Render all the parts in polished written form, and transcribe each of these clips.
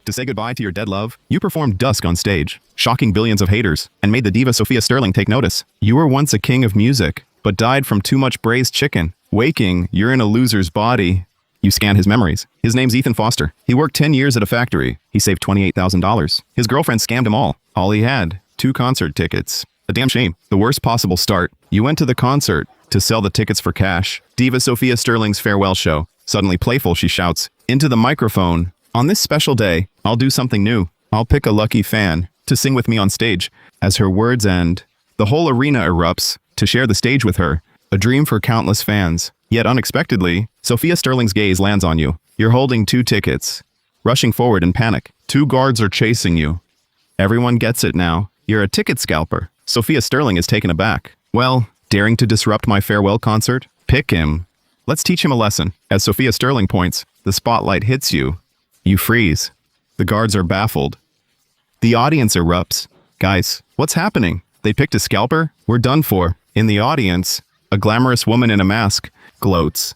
To say goodbye to your dead love, you performed Dusk on stage, shocking billions of haters, and made the diva Sophia Sterling take notice. You were once a king of music, but died from too much braised chicken. Waking, you're in a loser's body. You scan his memories. His name's Ethan Foster. He worked 10 years at a factory. He saved $28,000. His girlfriend scammed him all. All he had, 2 concert tickets. A damn shame. The worst possible start. You went to the concert to sell the tickets for cash. Diva Sophia Sterling's farewell show. Suddenly playful, she shouts into the microphone, "On this special day, I'll do something new. I'll pick a lucky fan to sing with me on stage." As her words end, the whole arena erupts to share the stage with her. A dream for countless fans. Yet unexpectedly, Sophia Sterling's gaze lands on you. You're holding 2 tickets. Rushing forward in panic. 2 guards are chasing you. Everyone gets it now. You're a ticket scalper. Sophia Sterling is taken aback. Well, daring to disrupt my farewell concert? Pick him. Let's teach him a lesson. As Sophia Sterling points, the spotlight hits you. You freeze. The guards are baffled. The audience erupts. Guys, what's happening? They picked a scalper? We're done for. In the audience, a glamorous woman in a mask gloats.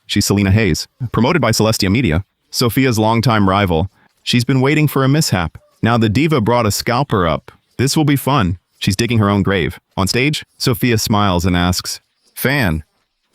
She's Selena Hayes, promoted by Celestia Media, Sophia's longtime rival. She's been waiting for a mishap. Now the diva brought a scalper up. This will be fun. She's digging her own grave. On stage, Sophia smiles and asks, "Fan,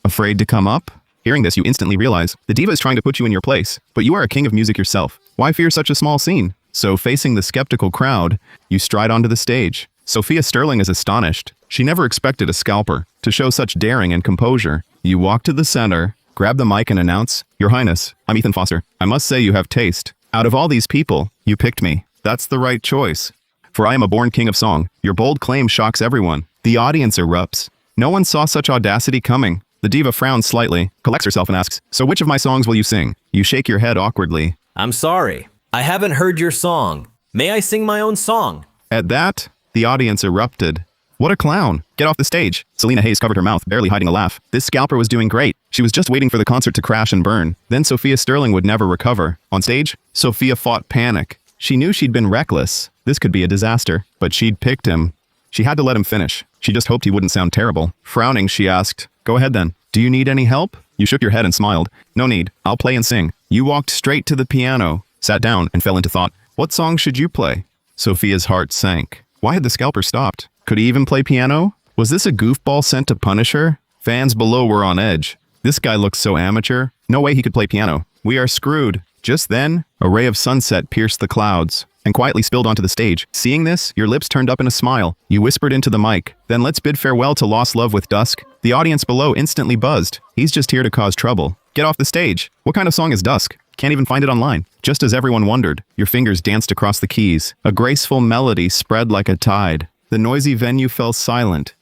afraid to come up?" Hearing this, you instantly realize the diva is trying to put you in your place, but you are a king of music yourself. Why fear such a small scene? So, facing the skeptical crowd, you stride onto the stage. Sophia Sterling is astonished. She never expected a scalper to show such daring and composure. You walk to the center, grab the mic and announce, "Your Highness, I'm Ethan Foster. I must say you have taste. Out of all these people, you picked me. That's the right choice. For I am a born king of song." Your bold claim shocks everyone. The audience erupts. No one saw such audacity coming. The diva frowns slightly, collects herself and asks, "So which of my songs will you sing?" You shake your head awkwardly. "I'm sorry. I haven't heard your song. May I sing my own song?" At that, the audience erupted. "What a clown. Get off the stage." Selena Hayes covered her mouth, barely hiding a laugh. This scalper was doing great. She was just waiting for the concert to crash and burn. Then Sophia Sterling would never recover. On stage, Sophia fought panic. She knew she'd been reckless. This could be a disaster, but she'd picked him. She had to let him finish. She just hoped he wouldn't sound terrible. Frowning, she asked, "Go ahead then. Do you need any help?" You shook your head and smiled. "No need. I'll play and sing." You walked straight to the piano, sat down, and fell into thought. What song should you play? Sophia's heart sank. Why had the scalper stopped? Could he even play piano? Was this a goofball sent to punish her? Fans below were on edge. This guy looks so amateur. No way he could play piano. We are screwed. Just then, a ray of sunset pierced the clouds and quietly spilled onto the stage. Seeing this, your lips turned up in a smile. You whispered into the mic, "Then let's bid farewell to lost love with Dusk." The audience below instantly buzzed. He's just here to cause trouble. Get off the stage. What kind of song is Dusk? Can't even find it online. Just as everyone wondered, your fingers danced across the keys. A graceful melody spread like a tide. The noisy venue fell silent.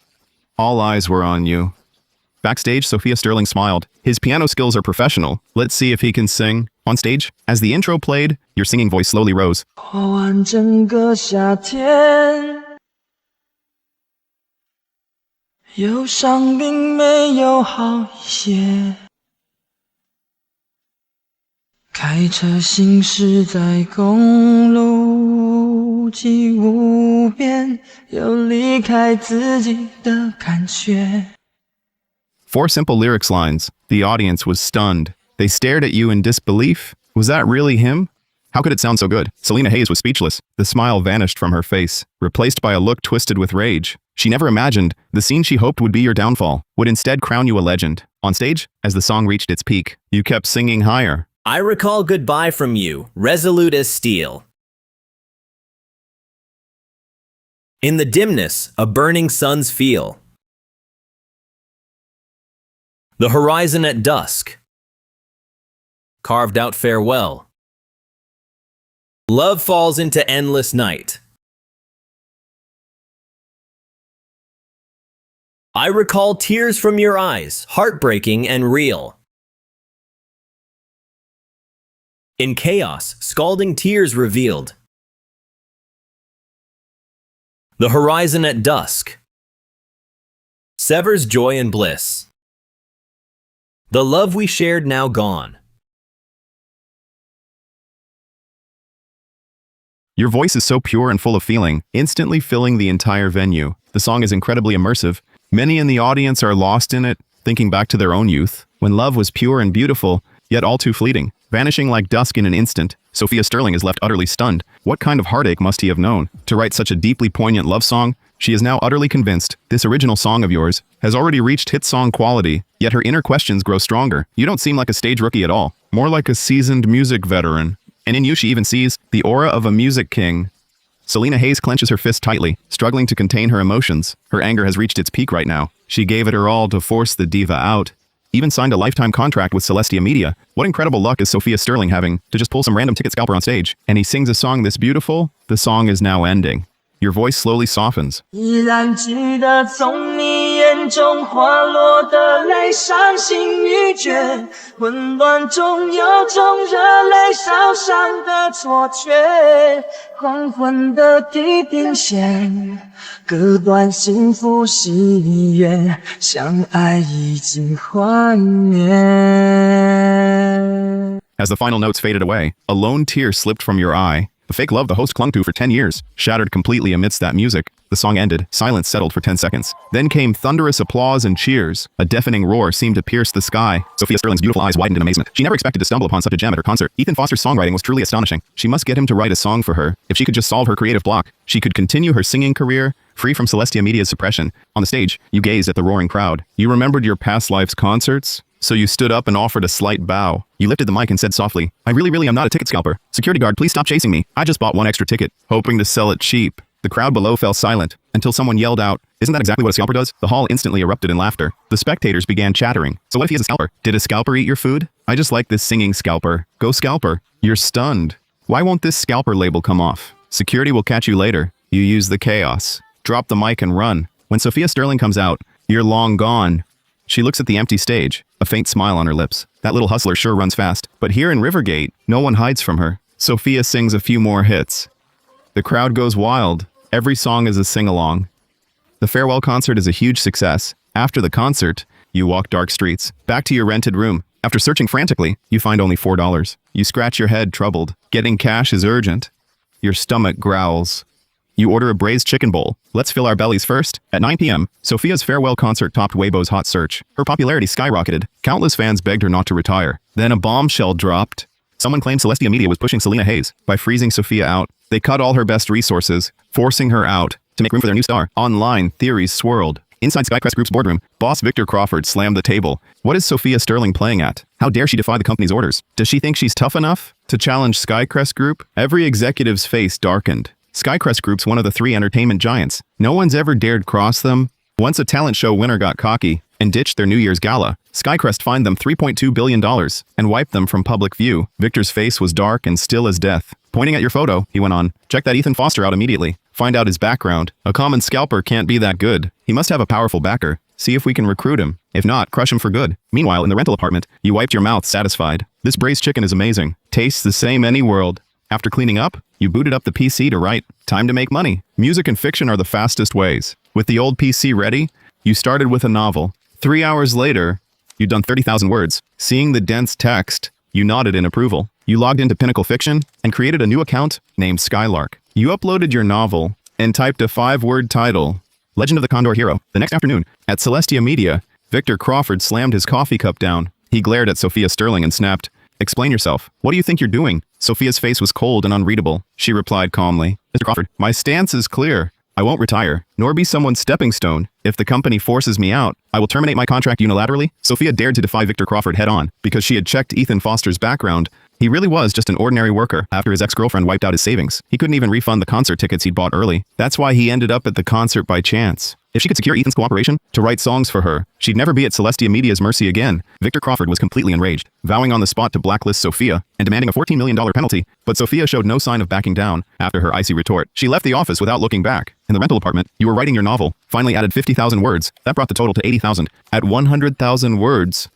All eyes were on you. Backstage, Sophia Sterling smiled. His piano skills are professional. Let's see if he can sing. On stage, as the intro played, your singing voice slowly rose. 过完整个夏天，忧伤并没有好一些。开车行驶在公路，既无边又离开自己的感觉。 4 simple lyrics lines. The audience was stunned. They stared at you in disbelief. Was that really him? How could it sound so good? Selena Hayes was speechless. The smile vanished from her face, replaced by a look twisted with rage. She never imagined the scene she hoped would be your downfall would instead crown you a legend. On stage, as the song reached its peak, you kept singing higher. I recall goodbye from you, resolute as steel. In the dimness, a burning sun's feel. The horizon at dusk. Carved out farewell. Love falls into endless night. I recall tears from your eyes, heartbreaking and real. In chaos, scalding tears revealed. The horizon at dusk. Severs joy and bliss. The love we shared now gone. Your voice is so pure and full of feeling, instantly filling the entire venue. The song is incredibly immersive. Many in the audience are lost in it, thinking back to their own youth, when love was pure and beautiful. yet all too fleeting. Vanishing like dusk in an instant, Sophia Sterling is left utterly stunned. What kind of heartache must he have known to write such a deeply poignant love song? She is now utterly convinced this original song of yours has already reached hit song quality, yet her inner questions grow stronger. You don't seem like a stage rookie at all, more like a seasoned music veteran. And in you she even sees the aura of a music king. Selena Hayes clenches her fist tightly, struggling to contain her emotions. Her anger has reached its peak right now. She gave it her all to force the diva out. Even signed a lifetime contract with Celestia Media. What incredible luck is Sophia Sterling having to just pull some random ticket scalper on stage, and he sings a song this beautiful? The song is now ending. Your voice slowly softens. 依然记得从你眼中滑落的泪，伤心欲绝，混乱中有种热泪烧伤的错觉，黄昏的地平线，割断幸福喜悦，相爱已经幻灭。 As the final notes faded away, a lone tear slipped from your eye. The fake love the host clung to for 10 years, shattered completely amidst that music. The song ended, silence settled for 10 seconds. Then came thunderous applause and cheers. A deafening roar seemed to pierce the sky. Sophia Sterling's beautiful eyes widened in amazement. She never expected to stumble upon such a gem at her concert. Ethan Foster's songwriting was truly astonishing. She must get him to write a song for her. If she could just solve her creative block, she could continue her singing career, free from Celestia Media's suppression. On the stage, you gazed at the roaring crowd. You remembered your past life's concerts? So you stood up and offered a slight bow. You lifted the mic and said softly, I really am not a ticket scalper. Security guard, please stop chasing me. I just bought one extra ticket, hoping to sell it cheap. The crowd below fell silent, until someone yelled out, isn't that exactly what a scalper does? The hall instantly erupted in laughter. The spectators began chattering. So what if he is a scalper? Did a scalper eat your food? I just like this singing scalper. Go scalper. You're stunned. Why won't this scalper label come off? Security will catch you later. You use the chaos. Drop the mic and run. When Sophia Sterling comes out, you're long gone. She looks at the empty stage, a faint smile on her lips. That little hustler sure runs fast. But here in Rivergate, no one hides from her. Sophia sings a few more hits. The crowd goes wild. Every song is a sing-along. The farewell concert is a huge success. After the concert, you walk dark streets, back to your rented room. After searching frantically, you find only $4. You scratch your head, troubled. Getting cash is urgent. Your stomach growls. You order a braised chicken bowl. Let's fill our bellies first. At 9 p.m., Sophia's farewell concert topped Weibo's hot search. Her popularity skyrocketed. Countless fans begged her not to retire. Then a bombshell dropped. Someone claimed Celestia Media was pushing Selena Hayes by freezing Sophia out. They cut all her best resources, forcing her out to make room for their new star. Online, theories swirled. Inside Skycrest Group's boardroom, boss Victor Crawford slammed the table. What is Sophia Sterling playing at? How dare she defy the company's orders? Does she think she's tough enough to challenge Skycrest Group? Every executive's face darkened. Skycrest Group's one of the 3 entertainment giants. No one's ever dared cross them. Once a talent show winner got cocky and ditched their New Year's gala, Skycrest fined them $3.2 billion and wiped them from public view. Victor's face was dark and still as death. Pointing at your photo, he went on, check that Ethan Foster out immediately. Find out his background. A common scalper can't be that good. He must have a powerful backer. See if we can recruit him. If not, crush him for good. Meanwhile, in the rental apartment, you wiped your mouth satisfied. This braised chicken is amazing. Tastes the same any world. After cleaning up, you booted up the PC to write. Time to make money. Music and fiction are the fastest ways. With the old PC ready, you started with a novel. 3 hours later, you'd done 30,000 words. Seeing the dense text, you nodded in approval. You logged into Pinnacle Fiction and created a new account named Skylark. You uploaded your novel and typed a 5-word title, Legend of the Condor Hero. The next afternoon, at Celestia Media, Victor Crawford slammed his coffee cup down. He glared at Sophia Sterling and snapped, explain yourself. What do you think you're doing? Sophia's face was cold and unreadable. She replied calmly, Mr. Crawford, my stance is clear. I won't retire, nor be someone's stepping stone. If the company forces me out, I will terminate my contract unilaterally. Sophia dared to defy Victor Crawford head-on because she had checked Ethan Foster's background. He really was just an ordinary worker. After his ex-girlfriend wiped out his savings, he couldn't even refund the concert tickets he'd bought early. That's why he ended up at the concert by chance. If she could secure Ethan's cooperation to write songs for her, she'd never be at Celestia Media's mercy again. Victor Crawford was completely enraged, vowing on the spot to blacklist Sophia and demanding a $14 million penalty. But Sophia showed no sign of backing down. After her icy retort, she left the office without looking back. In the rental apartment, you were writing your novel, finally added 50,000 words. That brought the total to 80,000. At 100,000 words,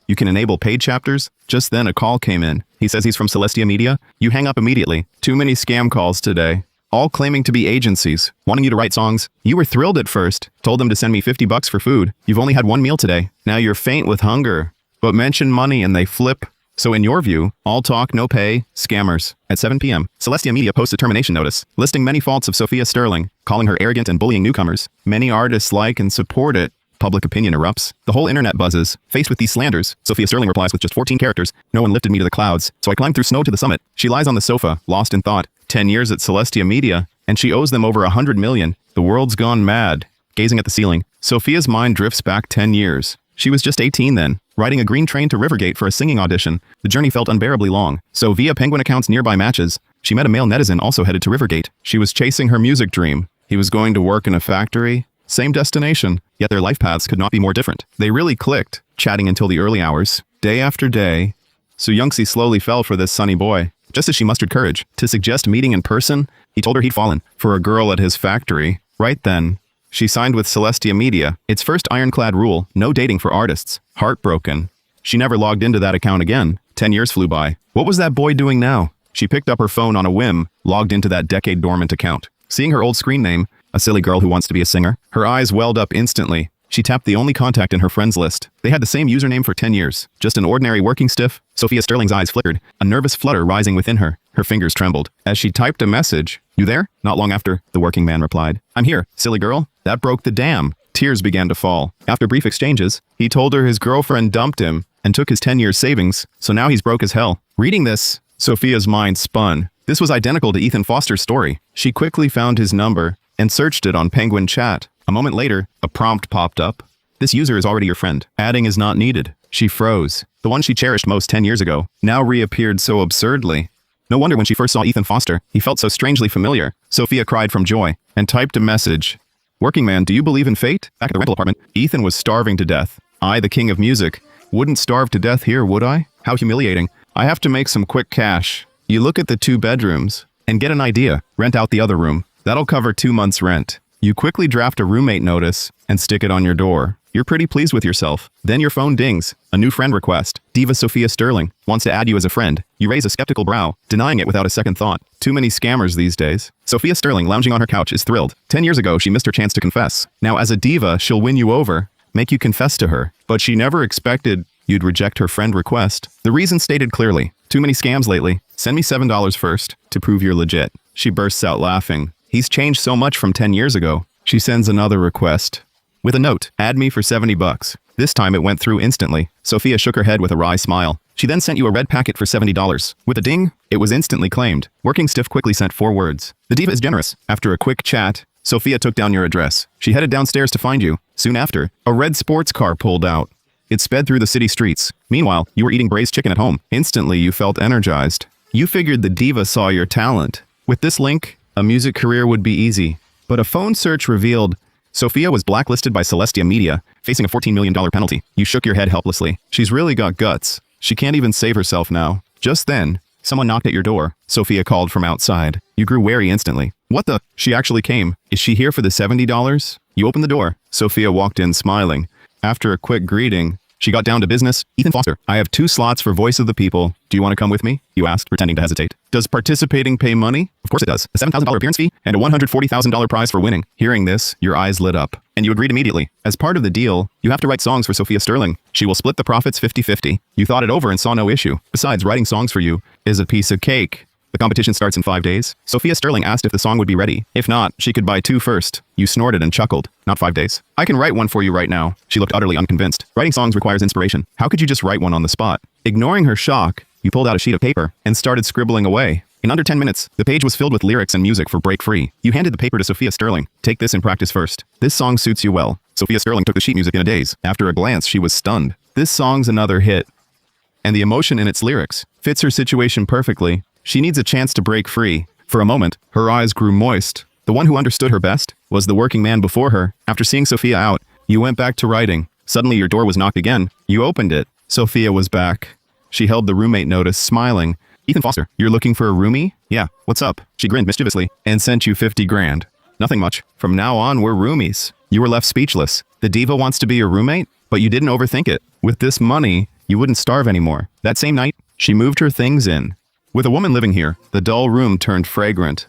you can enable paid chapters. Just then a call came in. He says he's from Celestia Media. You hang up immediately. Too many scam calls today. All claiming to be agencies, wanting you to write songs. You were thrilled at first, told them to send me $50 for food. You've only had one meal today. Now you're faint with hunger. But mention money and they flip. So in your view, all talk, no pay, scammers. At 7 p.m., Celestia Media posts a termination notice, listing many faults of Sophia Sterling, calling her arrogant and bullying newcomers. Many artists like and support it. Public opinion erupts. The whole internet buzzes. Faced with these slanders, Sophia Sterling replies with just 14 characters. No one lifted me to the clouds, so I climbed through snow to the summit. She lies on the sofa, lost in thought. 10 years at Celestia Media, and she owes them over 100 million. The world's gone mad. Gazing at the ceiling, Sophia's mind drifts back 10 years. She was just 18 then, riding a green train to Rivergate for a singing audition. The journey felt unbearably long, so via Penguin account's nearby matches, she met a male netizen also headed to Rivergate. She was chasing her music dream. He was going to work in a factory. Same destination, yet their life paths could not be more different. They really clicked, chatting until the early hours, day after day. So Youngsi slowly fell for this sunny boy. Just as she mustered courage to suggest meeting in person, he told her he'd fallen for a girl at his factory. Right then, she signed with Celestia Media, its first ironclad rule, no dating for artists. Heartbroken. She never logged into that account again. 10 years flew by. What was that boy doing now? She picked up her phone on a whim, logged into that decade-dormant account. Seeing her old screen name, a silly girl who wants to be a singer, her eyes welled up instantly. She tapped the only contact in her friends list. They had the same username for 10 years. Just an ordinary working stiff. Sophia Sterling's eyes flickered, a nervous flutter rising within her. Her fingers trembled. As she typed a message, "You there?" Not long after, the working man replied, "I'm here, silly girl." That broke the dam. Tears began to fall. After brief exchanges, he told her his girlfriend dumped him and took his 10 years savings, so now he's broke as hell. Reading this, Sophia's mind spun. This was identical to Ethan Foster's story. She quickly found his number and searched it on Penguin Chat. A moment later, a prompt popped up. "This user is already your friend. Adding is not needed." She froze. The one she cherished most 10 years ago now reappeared so absurdly. No wonder when she first saw Ethan Foster, he felt so strangely familiar. Sophia cried from joy and typed a message. "Working man, do you believe in fate?" Back at the rental apartment, Ethan was starving to death. I, the king of music, wouldn't starve to death here, would I? How humiliating. I have to make some quick cash. You look at the 2 bedrooms and get an idea. Rent out the other room. That'll cover 2 months' rent. You quickly draft a roommate notice and stick it on your door. You're pretty pleased with yourself. Then your phone dings. A new friend request. Diva Sophia Sterling wants to add you as a friend. You raise a skeptical brow, denying it without a second thought. Too many scammers these days. Sophia Sterling, lounging on her couch, is thrilled. 10 years ago, she missed her chance to confess. Now, as a diva, she'll win you over, make you confess to her. But she never expected you'd reject her friend request. The reason stated clearly. Too many scams lately. Send me $7 first to prove you're legit. She bursts out laughing. He's changed so much from 10 years ago. She sends another request. With a note, add me for $70. This time it went through instantly. Sophia shook her head with a wry smile. She then sent you a red packet for $70. With a ding, it was instantly claimed. Working stiff quickly sent 4 words. The diva is generous. After a quick chat, Sophia took down your address. She headed downstairs to find you. Soon after, a red sports car pulled out. It sped through the city streets. Meanwhile, you were eating braised chicken at home. Instantly, you felt energized. You figured the diva saw your talent. With this link, a music career would be easy. But a phone search revealed Sophia was blacklisted by Celestia Media, facing a $14 million penalty. You shook your head helplessly. She's really got guts. She can't even save herself now. Just then, someone knocked at your door. Sophia called from outside. You grew wary instantly. What the? She actually came. Is she here for the $70? You opened the door. Sophia walked in smiling. After a quick greeting, she got down to business. "Ethan Foster, I have 2 slots for Voice of the People. Do you want to come with me?" You asked, pretending to hesitate. "Does participating pay money?" "Of course it does. A $7,000 appearance fee and a $140,000 prize for winning." Hearing this, your eyes lit up. And you agreed immediately. As part of the deal, you have to write songs for Sophia Sterling. She will split the profits 50-50. You thought it over and saw no issue. Besides, writing songs for you is a piece of cake. The competition starts in 5 days. Sophia Sterling asked if the song would be ready. If not, she could buy 2 first. You snorted and chuckled. "Not 5 days. I can write one for you right now." She looked utterly unconvinced. Writing songs requires inspiration. How could you just write one on the spot? Ignoring her shock, you pulled out a sheet of paper and started scribbling away. In under 10 minutes, the page was filled with lyrics and music for Break Free. You handed the paper to Sophia Sterling. "Take this and practice first. This song suits you well." Sophia Sterling took the sheet music in a daze. After a glance, she was stunned. This song's another hit. And the emotion in its lyrics fits her situation perfectly. She needs a chance to break free. For a moment, her eyes grew moist. The one who understood her best was the working man before her. After seeing Sophia out, you went back to writing. Suddenly your door was knocked again. You opened it. Sophia was back. She held the roommate notice, smiling. "Ethan Foster, you're looking for a roomie?" "Yeah, what's up?" She grinned mischievously and sent you 50 grand. "Nothing much. From now on, we're roomies." You were left speechless. The diva wants to be your roommate? But you didn't overthink it. With this money, you wouldn't starve anymore. That same night, she moved her things in. With a woman living here, the dull room turned fragrant.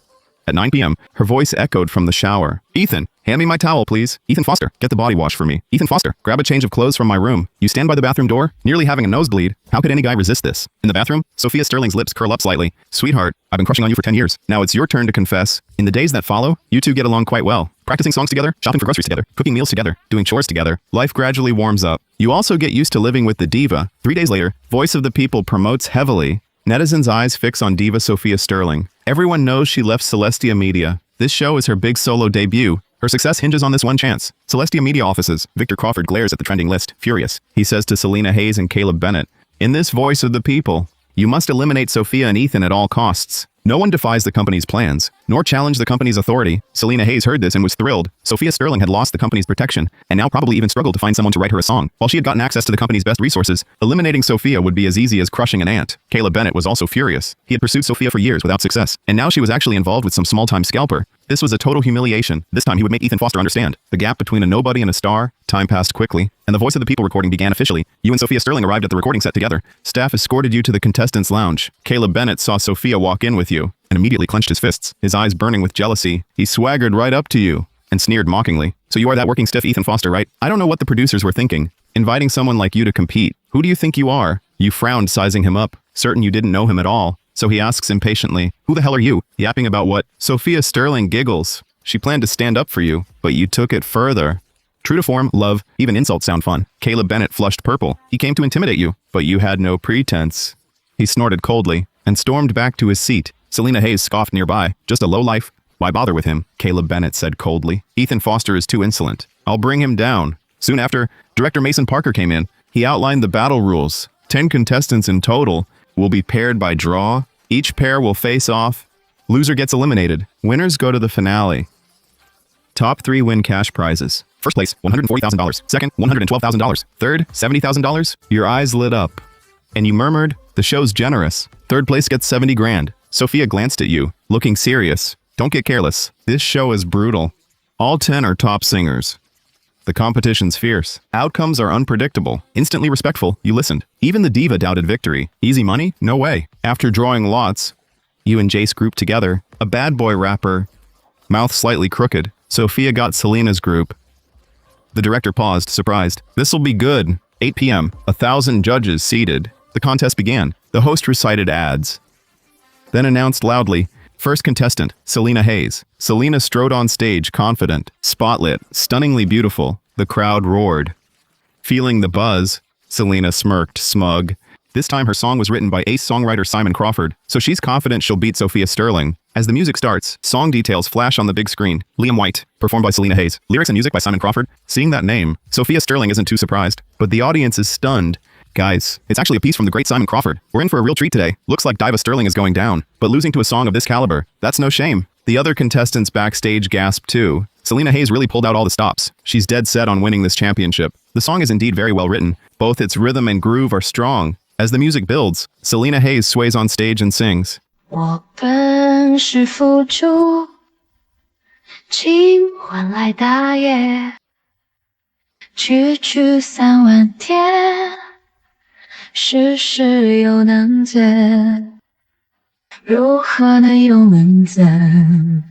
At 9 p.m., her voice echoed from the shower. "Ethan, Hand me my towel, please. Ethan Foster, get the body wash for me. Ethan Foster, grab a change of clothes from my room. You stand by the bathroom door, nearly having a nosebleed. How could any guy resist this? In the bathroom, Sophia Sterling's lips curl up slightly. Sweetheart, I've been crushing on you for 10 years. Now it's your turn to confess. In the days that follow, you two get along quite well. Practicing songs together, shopping for groceries together, cooking meals together, doing chores together. Life gradually warms up. You also get used to living with the diva. 3 days later, Voice of the People promotes heavily. Netizens' eyes fix on diva Sophia Sterling. Everyone knows she left Celestia Media. This show is her big solo debut. Her success hinges on this one chance. Celestia Media offices. Victor Crawford glares at the trending list, furious. He says to Selena Hayes and Caleb Bennett, in this Voice of the People, you must eliminate Sophia and Ethan at all costs. No one defies the company's plans, nor challenge the company's authority. Selena Hayes heard this and was thrilled. Sophia Sterling had lost the company's protection, and now probably even struggled to find someone to write her a song. While she had gotten access to the company's best resources, eliminating Sophia would be as easy as crushing an ant. Caleb Bennett was also furious. He had pursued Sophia for years without success, and now she was actually involved with some small-time scalper. This was a total humiliation. This time he would make Ethan Foster understand. The gap between a nobody and a star. Time passed quickly, and the Voice of the People recording began officially. You and Sophia Sterling arrived at the recording set together. Staff escorted you to the contestants' lounge. Caleb Bennett saw Sophia walk in with you, and immediately clenched his fists, his eyes burning with jealousy. He swaggered right up to you, and sneered mockingly. So you are that working stiff Ethan Foster, right? I don't know what the producers were thinking. Inviting someone like you to compete. Who do you think you are? You frowned, sizing him up, certain you didn't know him at all. So he asks impatiently, who the hell are you? Yapping about what? Sophia Sterling giggles. She planned to stand up for you, but you took it further. True to form, love, even insults sound fun. Caleb Bennett flushed purple. He came to intimidate you, but you had no pretense. He snorted coldly, and stormed back to his seat. Selena Hayes scoffed nearby. Just a lowlife. Why bother with him? Caleb Bennett said coldly. Ethan Foster is too insolent. I'll bring him down. Soon after, Director Mason Parker came in. He outlined the battle rules. 10 contestants in total will be paired by draw. Each pair will face off. Loser gets eliminated. Winners go to the finale. Top 3 win cash prizes. First place, $140,000. Second, $112,000. Third, $70,000. Your eyes lit up, and you murmured, the show's generous. Third place gets 70 grand. Sophia glanced at you, looking serious. Don't get careless. This show is brutal. All 10 are top singers. The competition's fierce. Outcomes are unpredictable. Instantly respectful, you listened. Even the diva doubted victory. Easy money? No way. After drawing lots, you and Jace grouped together. A bad boy rapper, mouth slightly crooked. Sophia got Selena's group. The director paused, surprised. This'll be good. 8 p.m. 1,000 judges seated. The contest began. The host recited ads, then announced loudly, first contestant, Selena Hayes. Selena strode on stage, confident, spotlit, stunningly beautiful. The crowd roared. Feeling the buzz, Selena smirked, smug. This time her song was written by ace songwriter Simon Crawford, so she's confident she'll beat Sophia Sterling. As the music starts, song details flash on the big screen. Liam White, performed by Selena Hayes. Lyrics and music by Simon Crawford. Seeing that name, Sophia Sterling isn't too surprised, but the audience is stunned. Guys, it's actually a piece from the great Simon Crawford. We're in for a real treat today. Looks like Diva Sterling is going down, but losing to a song of this caliber, that's no shame. The other contestants backstage gasped too. Selena Hayes really pulled out all the stops. She's dead set on winning this championship. The song is indeed very well written. Both its rhythm and groove are strong. As the music builds, Selena Hayes sways on stage and sings. 我本是付出，请换来大业，区区3万天，世事又能怎？如何能又能怎？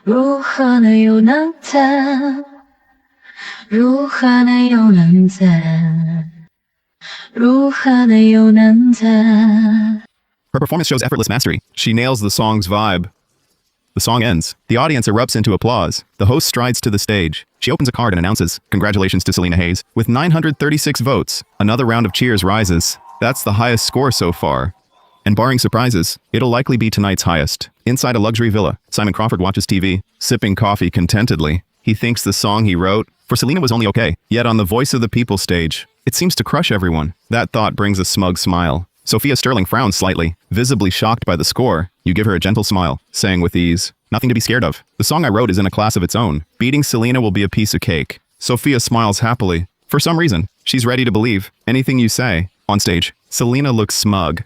如何能又能怎？如何能又能怎？如何能又能怎？ Her performance shows effortless mastery. She nails the song's vibe. The song ends. The audience erupts into applause. The host strides to the stage. She opens a card and announces, congratulations to Selena Hayes. With 936 votes, another round of cheers rises. That's the highest score so far. And barring surprises, it'll likely be tonight's highest. Inside a luxury villa, Simon Crawford watches TV, sipping coffee contentedly. He thinks the song he wrote for Selena was only okay. Yet on the Voice of the People stage, it seems to crush everyone. That thought brings a smug smile. Sophia Sterling frowns slightly, visibly shocked by the score. You give her a gentle smile, saying with ease, nothing to be scared of. The song I wrote is in a class of its own. Beating Selena will be a piece of cake. Sophia smiles happily. For some reason, she's ready to believe anything you say. On stage, Selena looks smug.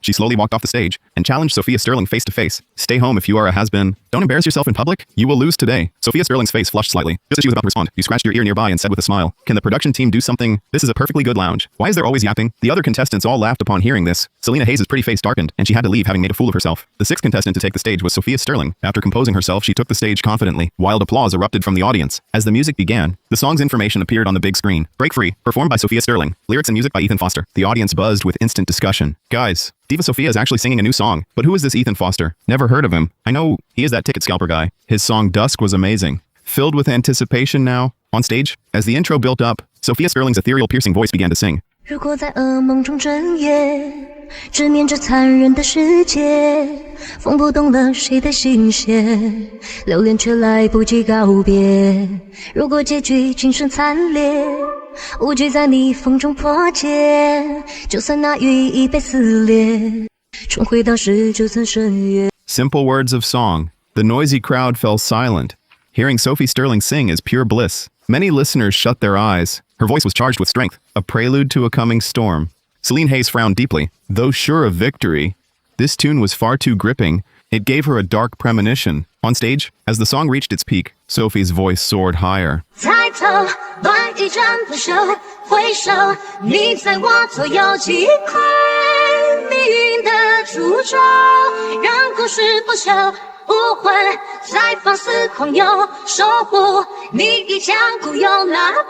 She slowly walked off the stage, and challenged Sophia Sterling face to face. Stay home if you are a has-been. Don't embarrass yourself in public. You will lose today. Sophia Sterling's face flushed slightly. Just as she was about to respond, you scratched your ear nearby and said with a smile, "Can the production team do something? This is a perfectly good lounge. Why is there always yapping?" The other contestants all laughed upon hearing this. Selena Hayes' pretty face darkened, and she had to leave having made a fool of herself. The sixth contestant to take the stage was Sophia Sterling. After composing herself, she took the stage confidently. Wild applause erupted from the audience. As the music began, the song's information appeared on the big screen. Break Free, performed by Sophia Sterling. Lyrics and music by Ethan Foster. The audience buzzed with instant discussion. Guys, Diva Sophia is actually singing a new song. But who is this Ethan Foster? Never heard of him. I know he is that ticket scalper guy. His song Dusk was amazing. Filled with anticipation now. On stage, as the intro built up, Sophia Sterling's ethereal piercing voice began to sing. 如果在噩梦中睁眼，直面这残忍的世界，风不动了谁的心弦，留恋却来不及告别。如果结局精神惨烈，无惧在逆风中破茧，就算那羽翼被撕裂，重回当时就曾深渊。 Simple words of song. The noisy crowd fell silent. Hearing Sophie Sterling sing is pure bliss. Many listeners shut their eyes. Her voice was charged with strength, a prelude to a coming storm. Celine Hayes frowned deeply. Though sure of victory, this tune was far too gripping. It gave her a dark premonition. On stage, as the song reached its peak, Sophie's voice soared higher. 抬头，乱一阵不休，回首，你在我左右，击溃命运的诅咒，让故事不朽。 无魂在放肆狂游，守护你一腔孤勇，哪怕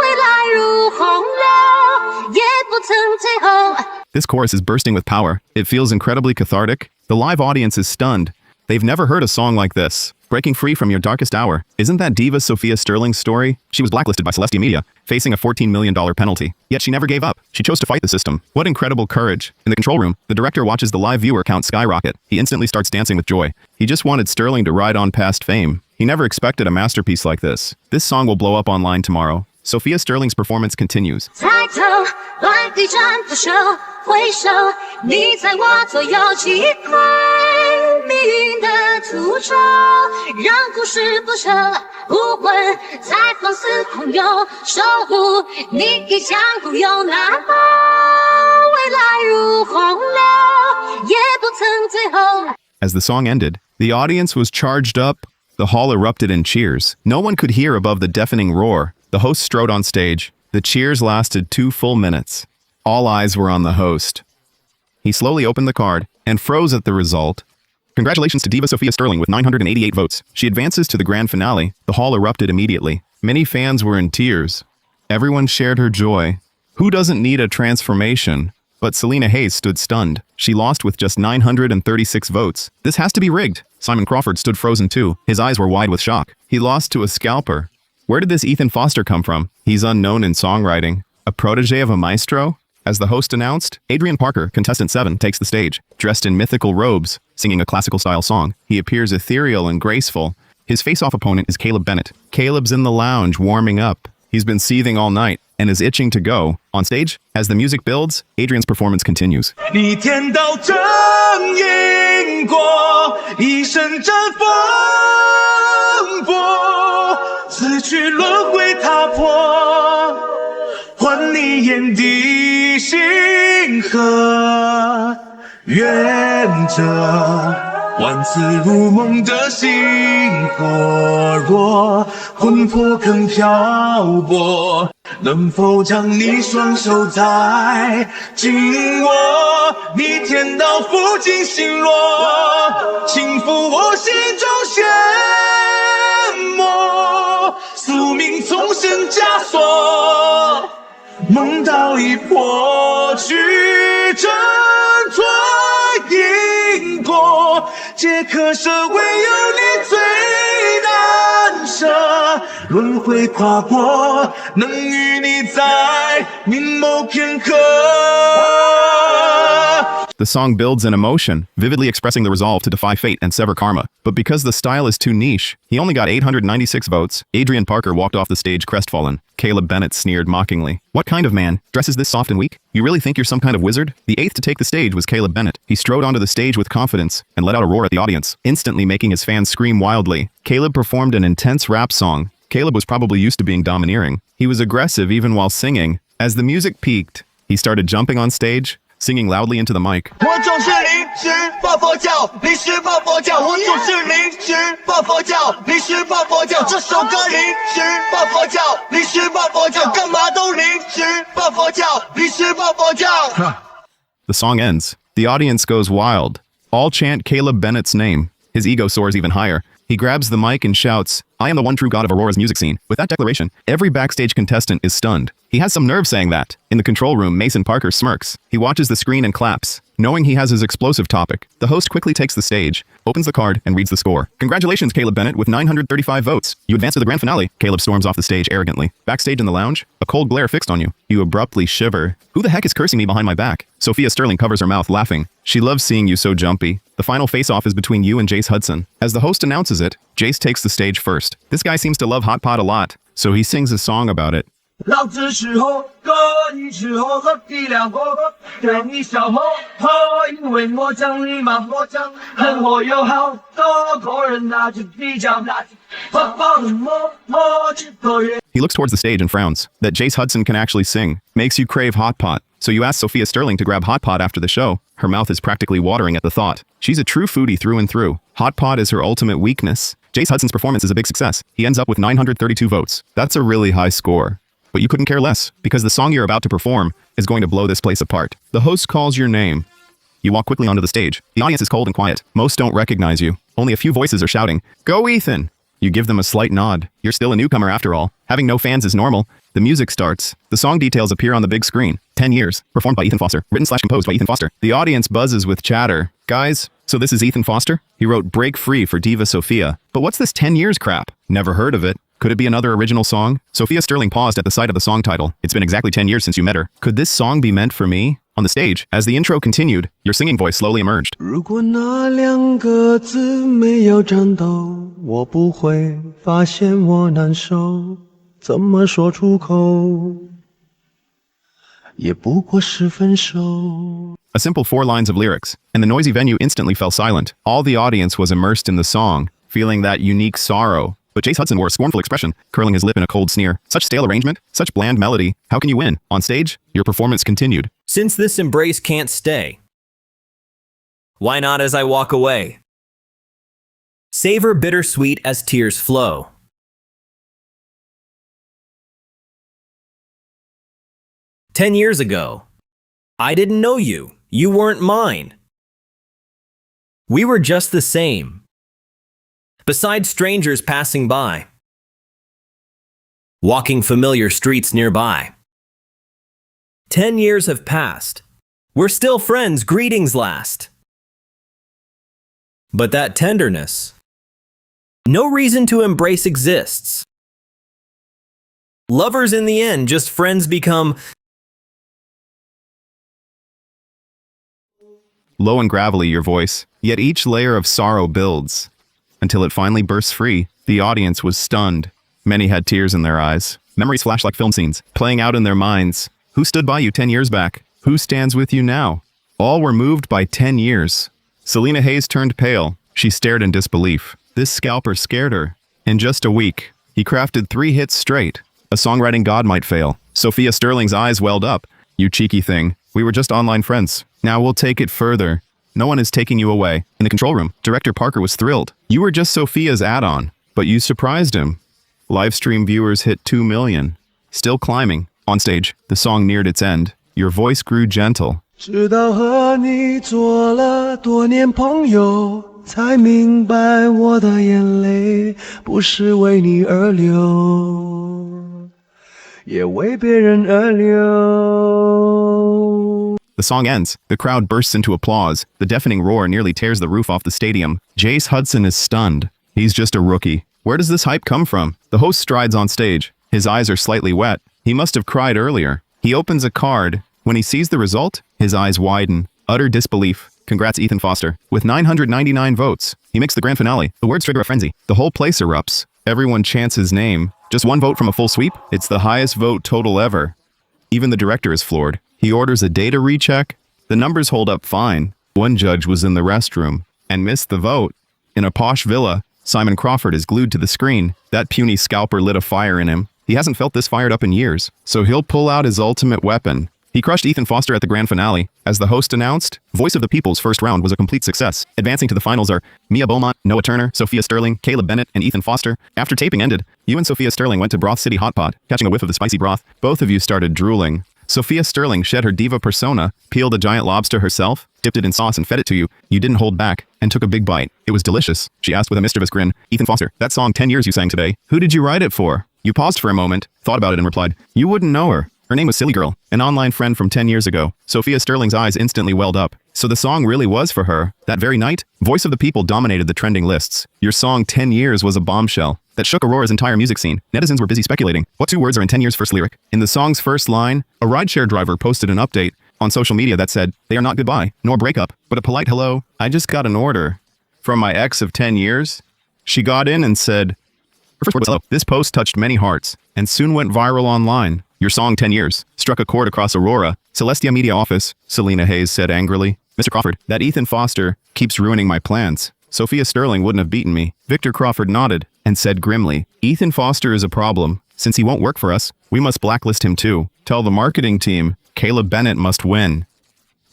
未来如洪流，也不曾退后。 This chorus is bursting with power. It feels incredibly cathartic. The live audience is stunned. They've never heard a song like this. Breaking free from your darkest hour. Isn't that diva Sophia Sterling's story? She was blacklisted by Celestia Media, facing a $14 million penalty. Yet she never gave up. She chose to fight the system. What incredible courage. In the control room, the director watches the live viewer count skyrocket. He instantly starts dancing with joy. He just wanted Sterling to ride on past fame. He never expected a masterpiece like this. This song will blow up online tomorrow. Sophia Sterling's performance continues. 抬头，乱地战不休，回首，你在我左右，击溃命运的诅咒，让故事不朽，无魂在放肆狂游，守护你一腔孤勇，哪怕未来如洪流，也不曾最后。 As the song ended, the audience was charged up. The hall erupted in cheers. No one could hear above the deafening roar. The host strode on stage. The cheers lasted 2 full minutes. All eyes were on the host. He slowly opened the card and froze at the result. Congratulations to Diva Sophia Sterling with 988 votes. She advances to the grand finale. The hall erupted immediately. Many fans were in tears. Everyone shared her joy. Who doesn't need a transformation? But Selena Hayes stood stunned. She lost with just 936 votes. This has to be rigged. Simon Crawford stood frozen too. His eyes were wide with shock. He lost to a scalper. Where did this Ethan Foster come from? He's unknown in songwriting. A protege of a maestro? As the host announced, Adrian Parker, contestant 7, takes the stage. Dressed in mythical robes, singing a classical-style song. He appears ethereal and graceful. His face-off opponent is Caleb Bennett. Caleb's in the lounge, warming up. He's been seething all night and is itching to go. On stage, as the music builds, Adrian's performance continues. 逆天道正因果，一生征风波，此去轮回踏破，还你眼底星河，愿这万次如梦的星火若魂魄更漂泊，能否将你双手再紧握？逆天道抚今星落，轻抚我心中漩涡，宿命从生枷锁，梦到已破去，挣脱因果，皆可舍，唯有你最难舍。轮回跨过，能与你在明眸片刻。 The song builds in emotion, vividly expressing the resolve to defy fate and sever karma. But because the style is too niche, he only got 896 votes. Adrian Parker walked off the stage crestfallen. Caleb Bennett sneered mockingly. What kind of man dresses this soft and weak? You really think you're some kind of wizard? The 8th to take the stage was Caleb Bennett. He strode onto the stage with confidence and let out a roar at the audience, instantly making his fans scream wildly. Caleb performed an intense rap song. Caleb was probably used to being domineering. He was aggressive even while singing. As the music peaked, he started jumping on stage, singing loudly into the mic. 我总是临时抱佛脚，临时抱佛脚，我总是临时抱佛脚，临时抱佛脚。这首歌临时抱佛脚，临时抱佛脚，干嘛都临时抱佛脚，临时抱佛脚。The song ends. The audience goes wild. All chant Caleb Bennett's name. His ego soars even higher. He grabs the mic and shouts, "I am the one true god of Aurora's music scene." With that declaration, every backstage contestant is stunned. He has some nerve saying that. In the control room, Mason Parker smirks. He watches the screen and claps, knowing he has his explosive topic. The host quickly takes the stage, opens the card, and reads the score. "Congratulations, Caleb Bennett, with 935 votes. You advance to the grand finale." Caleb storms off the stage arrogantly. Backstage in the lounge, a cold glare fixed on you. You abruptly shiver. "Who the heck is cursing me behind my back?" Sophia Sterling covers her mouth, laughing. She loves seeing you so jumpy. The final face-off is between you and Jace Hudson. As the host announces it, Jace takes the stage first. This guy seems to love Hot Pot a lot, so he sings a song about it. 老子是猴哥，你是猴和比两猴哥，对你小猴猴，因为我讲你骂我讲，恨我有好多个人拿着比较，把宝的摸这个人。 He looks towards the stage and frowns. That Jace Hudson can actually sing makes you crave Hot Pot. So you ask Sophia Sterling to grab Hot Pot after the show. Her mouth is practically watering at the thought. She's a true foodie through and through. Hot Pot is her ultimate weakness. Jace Hudson's performance is a big success. He ends up with 932 votes. That's a really high score. But you couldn't care less, because the song you're about to perform is going to blow this place apart. The host calls your name. You walk quickly onto the stage. The audience is cold and quiet. Most don't recognize you. Only a few voices are shouting, "Go Ethan!" You give them a slight nod. You're still a newcomer after all. Having no fans is normal. The music starts. The song details appear on the big screen. 10 years. Performed by Ethan Foster. Written/composed by Ethan Foster. The audience buzzes with chatter. Guys, so this is Ethan Foster? He wrote Break Free for Diva Sophia. But what's this 10 years crap? Never heard of it. Could it be another original song? Sophia Sterling paused at the sight of the song title. It's been exactly 10 years since you met her. Could this song be meant for me? On the stage, as the intro continued, your singing voice slowly emerged. 如果那两个字没有颤抖，我不会发现我难受，怎么说出口，也不过是分手。 A simple 4 lines of lyrics, and the noisy venue instantly fell silent. All the audience was immersed in the song, feeling that unique sorrow. But Jace Hudson wore a scornful expression, curling his lip in a cold sneer. Such stale arrangement, such bland melody. How can you win? On stage, your performance continued. Since this embrace can't stay, why not as I walk away? Savor bittersweet as tears flow. "10 years ago, I didn't know you. You weren't mine. We were just the same. Beside strangers passing by, walking familiar streets nearby. 10 years have passed. We're still friends, greetings last. But that tenderness, no reason to embrace exists. Lovers in the end, just friends become." Low and gravelly your voice, yet each layer of sorrow builds. Until it finally bursts free, the audience was stunned. Many had tears in their eyes. Memories flash like film scenes, playing out in their minds. Who stood by you 10 years back? Who stands with you now? All were moved by 10 years. Selena Hayes turned pale. She stared in disbelief. This scalper scared her. In just a week, he crafted 3 hits straight. A songwriting god might fail. Sophia Sterling's eyes welled up. "You cheeky thing. We were just online friends. Now we'll take it further. No one is taking you away." In the control room, Director Parker was thrilled. You were just Sophia's add-on, but you surprised him. Livestream viewers hit 2 million. Still climbing. On stage, the song neared its end. Your voice grew gentle. 直到和你做了多年朋友，才明白我的眼泪不是为你而流，也为别人而流。 The song ends. The crowd bursts into applause. The deafening roar nearly tears the roof off the stadium. Jace Hudson is stunned. He's just a rookie. Where does this hype come from? The host strides on stage. His eyes are slightly wet. He must have cried earlier. He opens a card. When he sees the result, his eyes widen. Utter disbelief. Congrats, Ethan Foster. With 999 votes, he makes the grand finale. The words trigger a frenzy. The whole place erupts. Everyone chants his name. Just 1 vote from a full sweep? It's the highest vote total ever. Even the director is floored. He orders a data recheck. The numbers hold up fine. One judge was in the restroom and missed the vote. In a posh villa, Simon Crawford is glued to the screen. That puny scalper lit a fire in him. He hasn't felt this fired up in years, so he'll pull out his ultimate weapon. He crushed Ethan Foster at the grand finale. As the host announced, Voice of the People's first round was a complete success. Advancing to the finals are Mia Beaumont, Noah Turner, Sophia Sterling, Caleb Bennett, and Ethan Foster. After taping ended, you and Sophia Sterling went to Broth City Hot Pot, catching a whiff of the spicy broth. Both of you started drooling. Sophia Sterling shed her diva persona, peeled a giant lobster herself, dipped it in sauce and fed it to you. You didn't hold back, and took a big bite. It was delicious, she asked with a mischievous grin. Ethan Foster, that song 10 years you sang today, who did you write it for? You paused for a moment, thought about it and replied, you wouldn't know her. Her name was Silly Girl, an online friend from 10 years ago. Sophia Sterling's eyes instantly welled up. So the song really was for her. That very night, Voice of the People dominated the trending lists. Your song 10 Years was a bombshell that shook Aurora's entire music scene. Netizens were busy speculating. What two words are in 10 Years' first lyric? In the song's first line, a rideshare driver posted an update on social media that said, they are not goodbye, nor breakup, but a polite hello. I just got an order from my ex of 10 years. She got in and said, her first word was hello. This post touched many hearts and soon went viral online. Your song 10 Years struck a chord across Aurora. Celestia Media Office, Selena Hayes said angrily. Mr. Crawford, that Ethan Foster keeps ruining my plans. Sophia Sterling wouldn't have beaten me. Victor Crawford nodded and said grimly, Ethan Foster is a problem. Since he won't work for us, we must blacklist him too. Tell the marketing team, Caleb Bennett must win.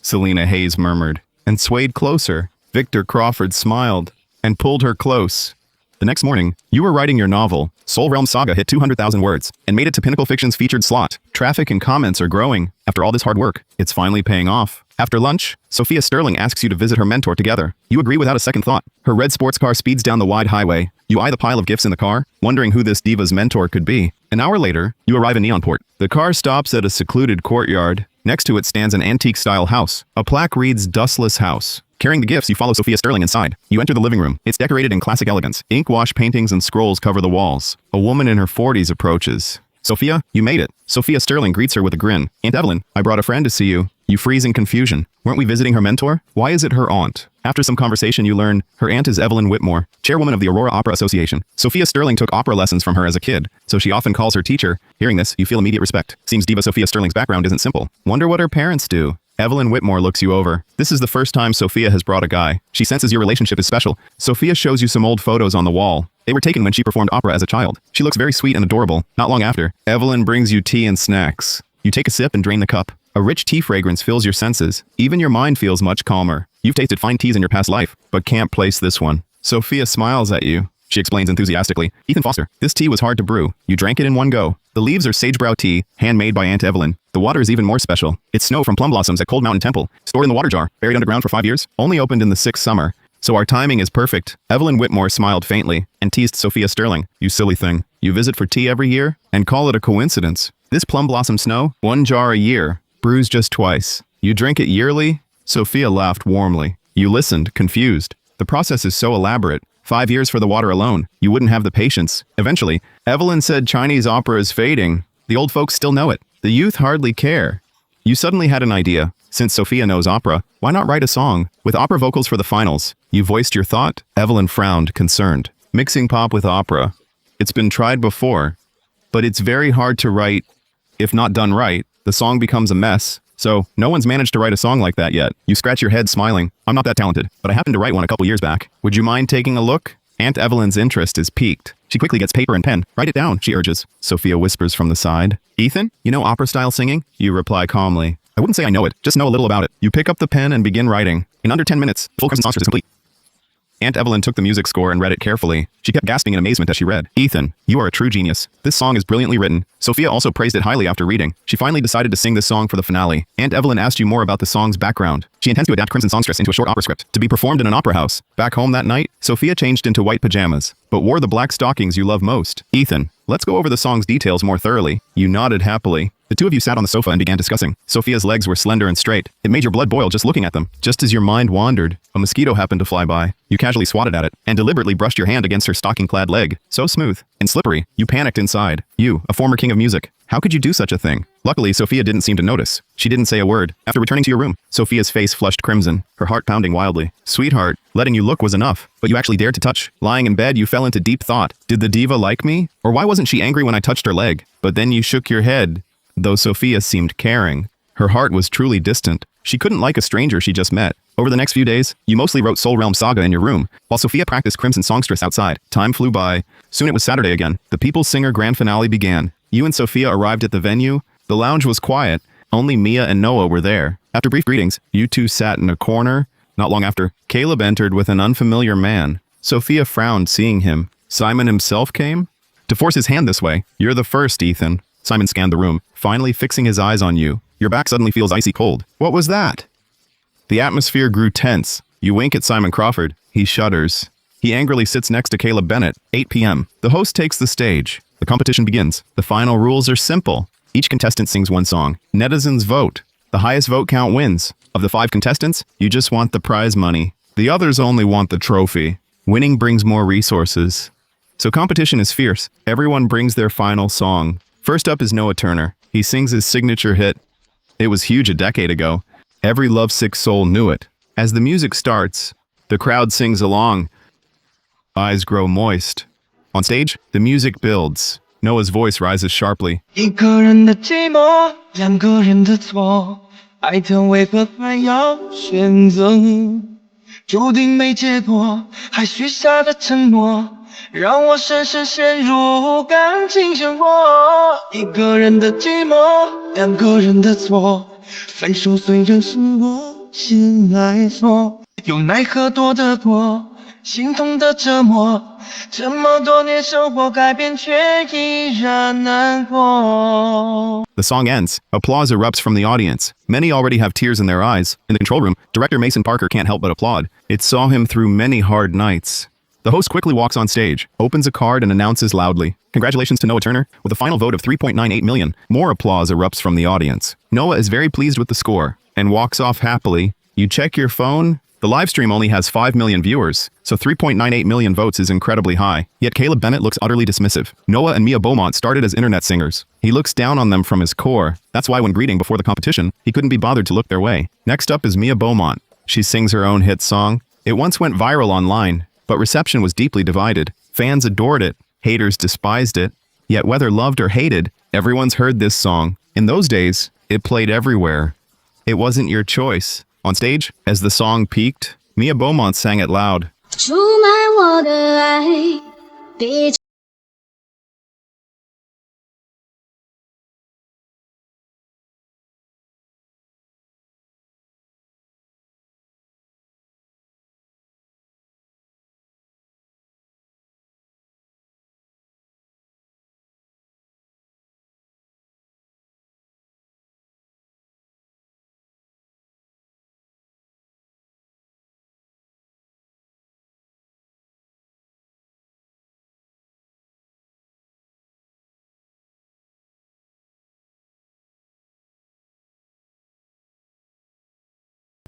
Selena Hayes murmured and swayed closer. Victor Crawford smiled and pulled her close. The next morning, you were writing your novel. Soul Realm Saga hit 200,000 words and made it to Pinnacle Fiction's featured slot. Traffic and comments are growing. After all this hard work, it's finally paying off. After lunch, Sophia Sterling asks you to visit her mentor together. You agree without a second thought. Her red sports car speeds down the wide highway. You eye the pile of gifts in the car, wondering who this diva's mentor could be. An hour later, you arrive in Neonport. The car stops at a secluded courtyard. Next to it stands an antique-style house. A plaque reads, Dustless House. Carrying the gifts, you follow Sophia Sterling inside. You enter the living room. It's decorated in classic elegance. Ink-wash paintings and scrolls cover the walls. A woman in her 40s approaches. Sophia, you made it. Sophia Sterling greets her with a grin. Aunt Evelyn, I brought a friend to see you. You freeze in confusion. Weren't we visiting her mentor? Why is it her aunt? After some conversation, you learn her aunt is Evelyn Whitmore, chairwoman of the Aurora Opera Association. Sophia Sterling took opera lessons from her as a kid, so she often calls her teacher. Hearing this, you feel immediate respect. Seems diva Sophia Sterling's background isn't simple. Wonder what her parents do. Evelyn Whitmore looks you over. This is the first time Sophia has brought a guy. She senses your relationship is special. Sophia shows you some old photos on the wall. They were taken when she performed opera as a child. She looks very sweet and adorable. Not long after, Evelyn brings you tea and snacks. You take a sip and drain the cup. A rich tea fragrance fills your senses. Even your mind feels much calmer. You've tasted fine teas in your past life, but can't place this one. Sophia smiles at you. She explains enthusiastically. Ethan Foster, this tea was hard to brew. You drank it in one go. The leaves are sagebrow tea, handmade by Aunt Evelyn. The water is even more special. It's snow from plum blossoms at Cold Mountain Temple, stored in the water jar, buried underground for 5 years, only opened in the 6th summer. So our timing is perfect. Evelyn Whitmore smiled faintly and teased Sophia Sterling. You silly thing. You visit for tea every year and call it a coincidence. This plum blossom snow, 1 jar a year, brews just twice. You drink it yearly? Sophia laughed warmly. You listened, confused. The process is so elaborate. 5 years for the water alone. You wouldn't have the patience. Eventually, Evelyn said Chinese opera is fading. The old folks still know it. The youth hardly care. You suddenly had an idea. Since Sophia knows opera, why not write a song? With opera vocals for the finals. You voiced your thought? Evelyn frowned, concerned. Mixing pop with opera. It's been tried before, but it's very hard to write. If not done right, the song becomes a mess. So, no one's managed to write a song like that yet. You scratch your head smiling. I'm not that talented, but I happened to write one a couple years back. Would you mind taking a look? Aunt Evelyn's interest is piqued. She quickly gets paper and pen. Write it down, she urges. Sophia whispers from the side. Ethan, you know opera-style singing? You reply calmly. I wouldn't say I know it, just know a little about it. You pick up the pen and begin writing. In under 10 minutes, full Crimson Songstress is complete. Aunt Evelyn took the music score and read it carefully. She kept gasping in amazement as she read. Ethan, you are a true genius. This song is brilliantly written. Sophia also praised it highly after reading. She finally decided to sing this song for the finale. Aunt Evelyn asked you more about the song's background. She intends to adapt Crimson Songstress into a short opera script to be performed in an opera house. Back home that night, Sophia changed into white pajamas, but wore the black stockings you love most. Ethan, let's go over the song's details more thoroughly. You nodded happily. The two of you sat on the sofa and began discussing. Sophia's legs were slender and straight. It made your blood boil just looking at them. Just as your mind wandered, a mosquito happened to fly by. You casually swatted at it and deliberately brushed your hand against her stocking-clad leg. So smooth and slippery, you panicked inside. You, a former king of music. How could you do such a thing? Luckily, Sophia didn't seem to notice. She didn't say a word. After returning to your room, Sophia's face flushed crimson, her heart pounding wildly. Sweetheart, letting you look was enough, but you actually dared to touch. Lying in bed, you fell into deep thought. Did the diva like me? Or why wasn't she angry when I touched her leg? But then you shook your head. Though Sophia seemed caring, her heart was truly distant. She couldn't like a stranger she just met. Over the next few days, you mostly wrote Soul Realm Saga in your room, while Sophia practiced Crimson Songstress outside. Time flew by. Soon it was Saturday again. The People's Singer grand finale began. You and Sophia arrived at the venue. The lounge was quiet, Only Mia and Noah were there. After brief greetings, you two sat in a corner. Not long after, Caleb entered with an unfamiliar man. Sophia frowned seeing him. Simon himself came? To force his hand this way. You're the first, Ethan. Simon scanned the room, finally fixing his eyes on you. Your back suddenly feels icy cold. What was that? The atmosphere grew tense. You wink at Simon Crawford. He shudders. He angrily sits next to Caleb Bennett. 8 p.m. The host takes the stage. The competition begins. The final rules are simple. Each contestant sings one song. Netizens vote. The highest vote count wins. Of the 5 contestants, you just want the prize money. The others only want the trophy. Winning brings more resources. So competition is fierce. Everyone brings their final song. First up is Noah Turner. He sings his signature hit. It was huge a decade ago. Every lovesick soul knew it. As the music starts, the crowd sings along. Eyes grow moist. On stage, the music builds. Noah's voice rises sharply. 一个人的寂寞，两个人的错，爱的为何还要选择？注定没结果，还许下的承诺，让我深深陷入感情漩涡。一个人的寂寞，两个人的错，分手虽然是我先来说，又奈何躲得过心痛的折磨，这么多年生活改变，却依然难过。 The song ends. Applause erupts from the audience. Many already have tears in their eyes. In the control room, director Mason Parker can't help but applaud. It saw him through many hard nights. The host quickly walks on stage, opens a card and announces loudly, "Congratulations to Noah Turner, with a final vote of 3.98 million. More applause erupts from the audience. Noah is very pleased with the score, and walks off happily. You check your phone. The live stream only has 5 million viewers, so 3.98 million votes is incredibly high. Yet Caleb Bennett looks utterly dismissive. Noah and Mia Beaumont started as internet singers. He looks down on them from his core. That's why when greeting before the competition, he couldn't be bothered to look their way. Next up is Mia Beaumont. She sings her own hit song. It once went viral online, but reception was deeply divided. Fans adored it. Haters despised it. Yet whether loved or hated, everyone's heard this song. In those days, it played everywhere. It wasn't your choice. On stage, as the song peaked, Mia Beaumont sang it loud. 出卖我的爱，比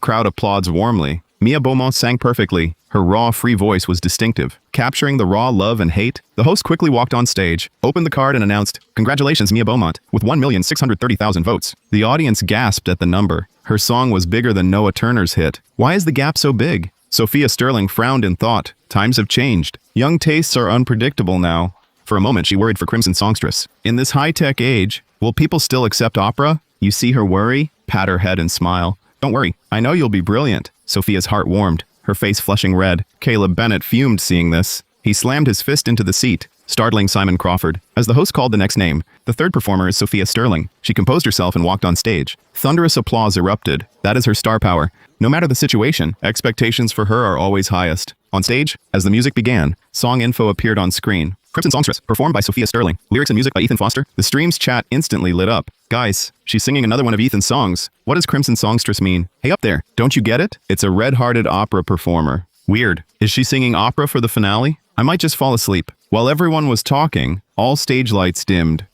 Crowd applauds warmly. Mia Beaumont sang perfectly. Her raw, free voice was distinctive, capturing the raw love and hate. The host quickly walked on stage, opened the card and announced, "Congratulations, Mia Beaumont, with 1,630,000 votes." The audience gasped at the number. Her song was bigger than Noah Turner's hit. Why is the gap so big? Sophia Sterling frowned in thought. Times have changed. Young tastes are unpredictable now. For a moment, she worried for Crimson Songstress. In this high-tech age, will people still accept opera? You see her worry, pat her head and smile. Don't worry, I know you'll be brilliant. Sophia's heart warmed, her face flushing red. Caleb Bennett fumed seeing this. He slammed his fist into the seat, startling Simon Crawford. As the host called the next name, the third performer is Sophia Sterling. She composed herself and walked on stage. Thunderous applause erupted. That is her star power. No matter the situation, expectations for her are always highest. On stage, as the music began, song info appeared on screen. Crimson Songstress, performed by Sophia Sterling. Lyrics and music by Ethan Foster. The stream's chat instantly lit up. Guys, she's singing another one of Ethan's songs. What does Crimson Songstress mean? Hey up there, don't you get it? It's a red-hearted opera performer. Weird. Is she singing opera for the finale? I might just fall asleep. While everyone was talking, all stage lights dimmed.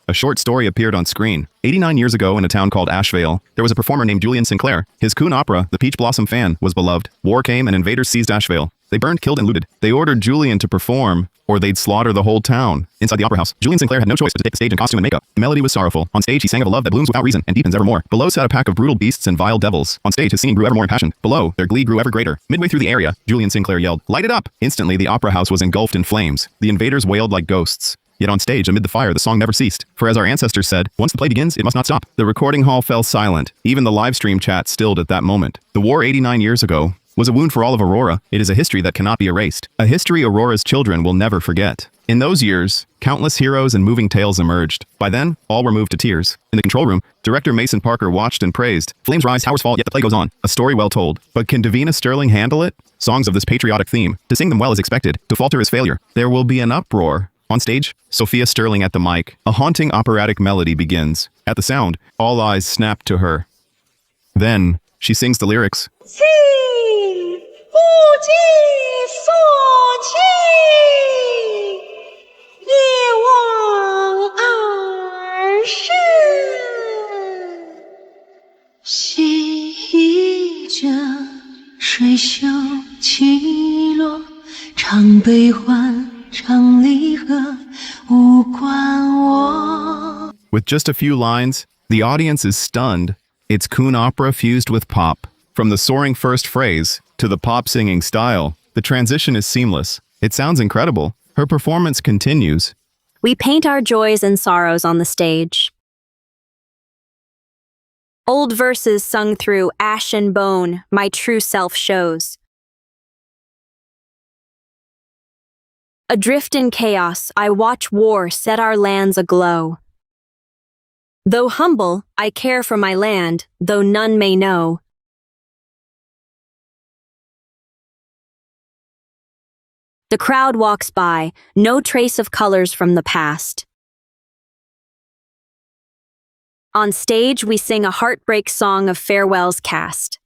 A short story appeared on screen. 89 years ago in a town called Ashevale, there was a performer named Julian Sinclair. His coon opera, The Peach Blossom Fan, was beloved. War came and invaders seized Ashevale. They burned, killed, and looted. They ordered Julian to perform, or they'd slaughter the whole town. Inside the opera house, Julian Sinclair had no choice but to take the stage in costume and makeup. The melody was sorrowful. On stage, he sang of a love that blooms without reason and deepens evermore. Below sat a pack of brutal beasts and vile devils. On stage, his singing grew ever more impassioned. Below, their glee grew ever greater. Midway through the area, Julian Sinclair yelled, "Light it up!" Instantly, the opera house was engulfed in flames. The invaders wailed like ghosts. Yet on stage, amid the fire, the song never ceased. For as our ancestors said, once the play begins, it must not stop. The recording hall fell silent. Even the live stream chat stilled at that moment. The war 89 years ago, was a wound for all of Aurora. It is a history that cannot be erased. A history Aurora's children will never forget. In those years, countless heroes and moving tales emerged. By then, all were moved to tears. In the control room, director Mason Parker watched and praised. Flames rise, towers fall, yet the play goes on. A story well told. But can Davina Sterling handle it? Songs of this patriotic theme. To sing them well is expected. To falter is failure. There will be an uproar. On stage, Sophia Sterling at the mic. A haunting operatic melody begins. At the sound, all eyes snap to her. Then, she sings the lyrics. 情不尽所期，一往而深。细着水袖起落，唱悲欢，唱离合，无关我。 With just a few lines, the audience is stunned. It's coon opera fused with pop. From the soaring first phrase to the pop singing style, the transition is seamless. It sounds incredible. Her performance continues. We paint our joys and sorrows on the stage. Old verses sung through ash and bone, my true self shows. Adrift in chaos, I watch war set our lands aglow. Though humble, I care for my land, though none may know. The crowd walks by, no trace of colors from the past. On stage, we sing a heartbreak song of farewells cast.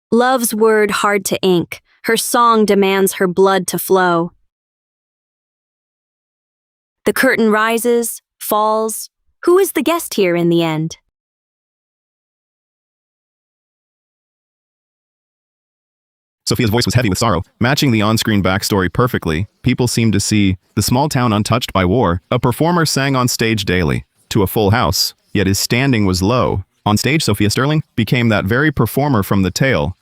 Love's word hard to ink, her song demands her blood to flow. The curtain rises, falls. Who is the guest here in the end? Sophia's voice was heavy with sorrow, matching the on-screen backstory perfectly. People seemed to see the small town untouched by war. A performer sang on stage daily, to a full house, yet his standing was low. On stage, Sophia Sterling became that very performer from the tale.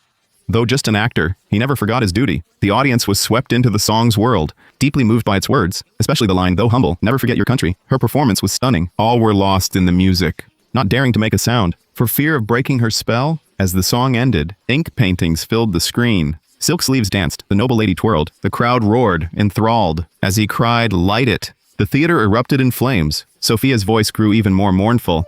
Though just an actor, he never forgot his duty. The audience was swept into the song's world, deeply moved by its words, especially the line, "Though humble, never forget your country." Her performance was stunning. All were lost in the music, not daring to make a sound, for fear of breaking her spell. As the song ended, ink paintings filled the screen. Silk sleeves danced, the noble lady twirled, the crowd roared, enthralled. As he cried, "Light it!" the theater erupted in flames. Sophia's voice grew even more mournful.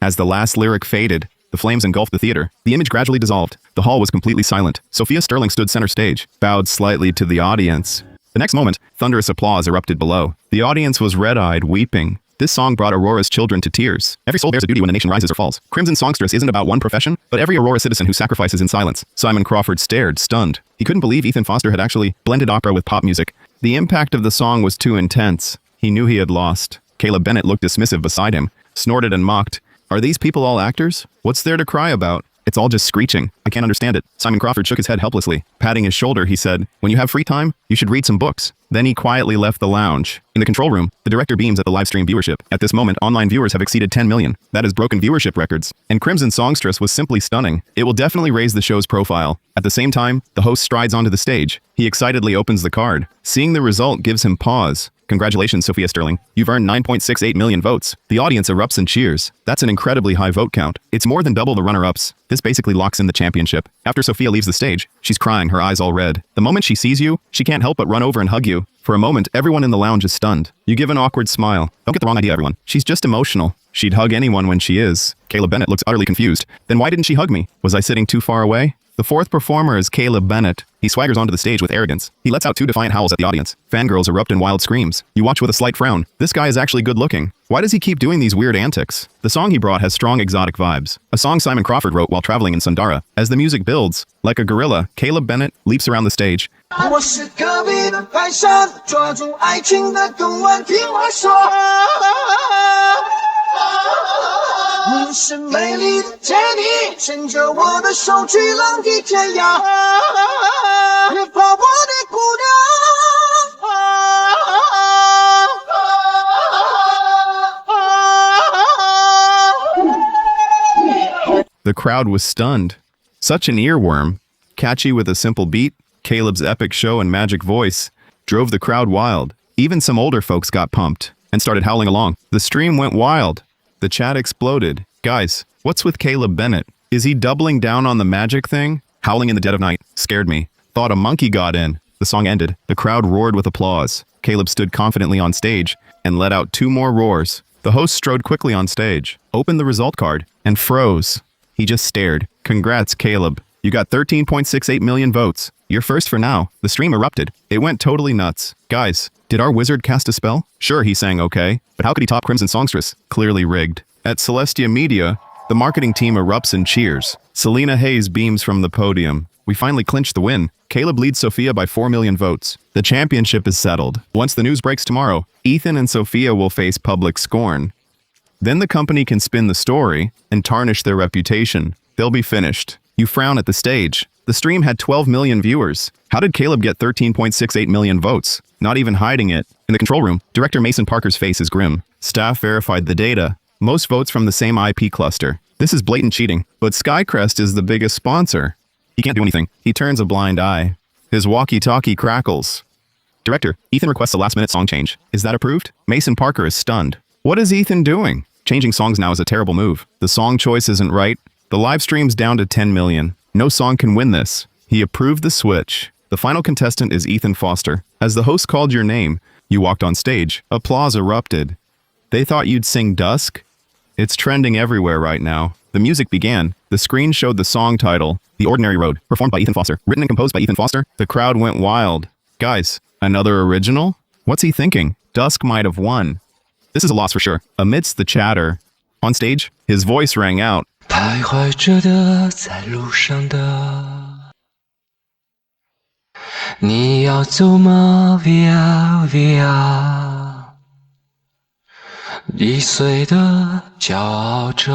As the last lyric faded, the flames engulfed the theater. The image gradually dissolved. The hall was completely silent. Sophia Sterling stood center stage, bowed slightly to the audience. The next moment, thunderous applause erupted below. The audience was red-eyed, weeping. This song brought Aurora's children to tears. Every soul bears a duty when the nation rises or falls. Crimson Songstress isn't about one profession, but every Aurora citizen who sacrifices in silence. Simon Crawford stared, stunned. He couldn't believe Ethan Foster had actually blended opera with pop music. The impact of the song was too intense. He knew he had lost. Caleb Bennett looked dismissive beside him, snorted and mocked. "Are these people all actors? What's there to cry about? It's all just screeching. I can't understand it." Simon Crawford shook his head helplessly. Patting his shoulder, he said, "When you have free time, you should read some books." Then he quietly left the lounge. In the control room, the director beams at the live stream viewership. At this moment, online viewers have exceeded 10 million. That has broken viewership records. And Crimson Songstress was simply stunning. It will definitely raise the show's profile. At the same time, the host strides onto the stage. He excitedly opens the card. Seeing the result gives him pause. "Congratulations, Sophia Sterling. You've earned 9.68 million votes." The audience erupts in cheers. That's an incredibly high vote count. It's more than double the runner-ups. This basically locks in the championship. After Sophia leaves the stage, she's crying, her eyes all red. The moment she sees you, she can't help but run over and hug you. For a moment, everyone in the lounge is stunned. You give an awkward smile. Don't get the wrong idea, everyone. She's just emotional. She'd hug anyone when she is. Caleb Bennett looks utterly confused. Then why didn't she hug me? Was I sitting too far away? The fourth performer is Caleb Bennett. He swaggers onto the stage with arrogance. He lets out two defiant howls at the audience. Fangirls erupt in wild screams. You watch with a slight frown. This guy is actually good looking. Why does he keep doing these weird antics? The song he brought has strong exotic vibes. A song Simon Crawford wrote while traveling in Sundara. As the music builds, like a gorilla, Caleb Bennett leaps around the stage. 我是隔壁的白山，抓住爱情的港湾，听我说。你是美丽的天地，牵着我的手去浪迹天涯。别怕我的姑娘。 The crowd was stunned. Such an earworm. Catchy with a simple beat, Caleb's epic show and magic voice drove the crowd wild. Even some older folks got pumped and started howling along. The stream went wild. The chat exploded. Guys, what's with Caleb Bennett? Is he doubling down on the magic thing? Howling in the dead of night scared me. Thought a monkey got in. The song ended. The crowd roared with applause. Caleb stood confidently on stage and let out 2 more roars. The host strode quickly on stage, opened the result card, and froze. He just stared. Congrats, Caleb. You got 13.68 million votes. You're first for now. The stream erupted. It went totally nuts. Guys, did our wizard cast a spell? Sure, he sang okay, but how could he top Crimson Songstress? Clearly rigged. At Celestia Media, the marketing team erupts in cheers. Selena Hayes beams from the podium. We finally clinched the win. Caleb leads Sophia by 4 million votes. The championship is settled. Once the news breaks tomorrow, Ethan and Sophia will face public scorn. Then the company can spin the story and tarnish their reputation. They'll be finished. You frown at the stage. The stream had 12 million viewers. How did Caleb get 13.68 million votes? Not even hiding it. In the control room, director Mason Parker's face is grim. Staff verified the data. Most votes from the same IP cluster. This is blatant cheating, but Skycrest is the biggest sponsor. He can't do anything. He turns a blind eye. His walkie-talkie crackles. Director, Ethan requests a last-minute song change. Is that approved? Mason Parker is stunned. What is Ethan doing? Changing songs now is a terrible move. The song choice isn't right. The live stream's down to 10 million. No song can win this. He approved the switch. The final contestant is Ethan Foster. As the host called your name, you walked on stage. Applause erupted. They thought you'd sing Dusk? It's trending everywhere right now. The music began. The screen showed the song title, The Ordinary Road, performed by Ethan Foster. Written and composed by Ethan Foster. The crowd went wild. Guys, another original? What's he thinking? Dusk might have won. This is a loss for sure. Amidst the chatter, on stage, his voice rang out. 徘徊着的，在路上的，你要走吗 ？Via Via， 易碎的骄傲着，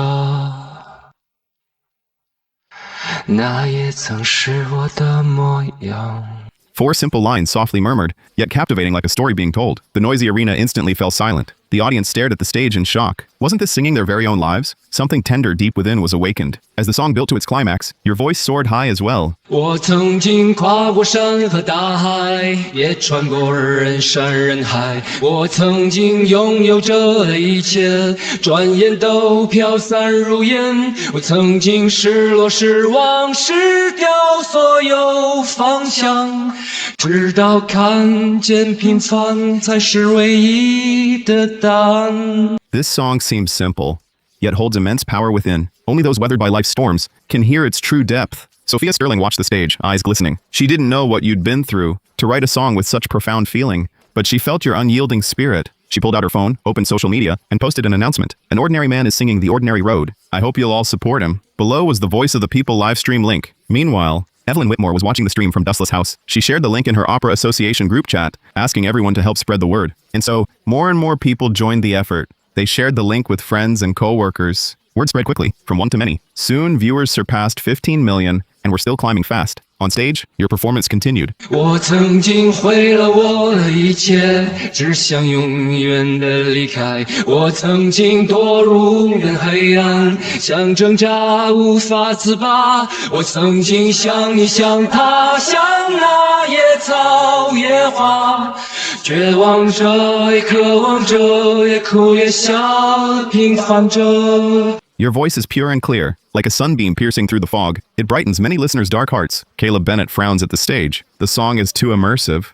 那也曾是我的模样。 4 simple lines softly murmured, yet captivating like a story being told. The noisy arena instantly fell silent. The audience stared at the stage in shock. Wasn't this singing their very own lives? Something tender deep within was awakened. As the song built to its climax, your voice soared high as well. 我曾经跨过山和大海，也穿过人山人海。我曾经拥有着的一切，转眼都飘散如烟。我曾经失落、失望、失掉所有方向，直到看见平凡才是唯一的答案。 This song seems simple, yet holds immense power within. Only those weathered by life's storms can hear its true depth. Sophia Sterling watched the stage, eyes glistening. She didn't know what you'd been through to write a song with such profound feeling, but she felt your unyielding spirit. She pulled out her phone, opened social media, and posted an announcement. An ordinary man is singing The Ordinary Road. I hope you'll all support him. Below was the Voice of the People live stream link. Meanwhile, Evelyn Whitmore was watching the stream from Dustless House. She shared the link in her Opera Association group chat, asking everyone to help spread the word. And so, more and more people joined the effort. They shared the link with friends and co-workers. Word spread quickly, from one to many. Soon, viewers surpassed 15 million, and were still climbing fast. On stage, your performance continued. 我曾经毁了我的一切，只想永远的离开。我曾经堕入人黑暗，想挣扎无法自拔。我曾经像你，像他，像那野草野花，绝望着，也渴望着，也哭也笑，平凡着。 Your voice is pure and clear, like a sunbeam piercing through the fog. It brightens many listeners' dark hearts. Caleb Bennett frowns at the stage. The song is too immersive.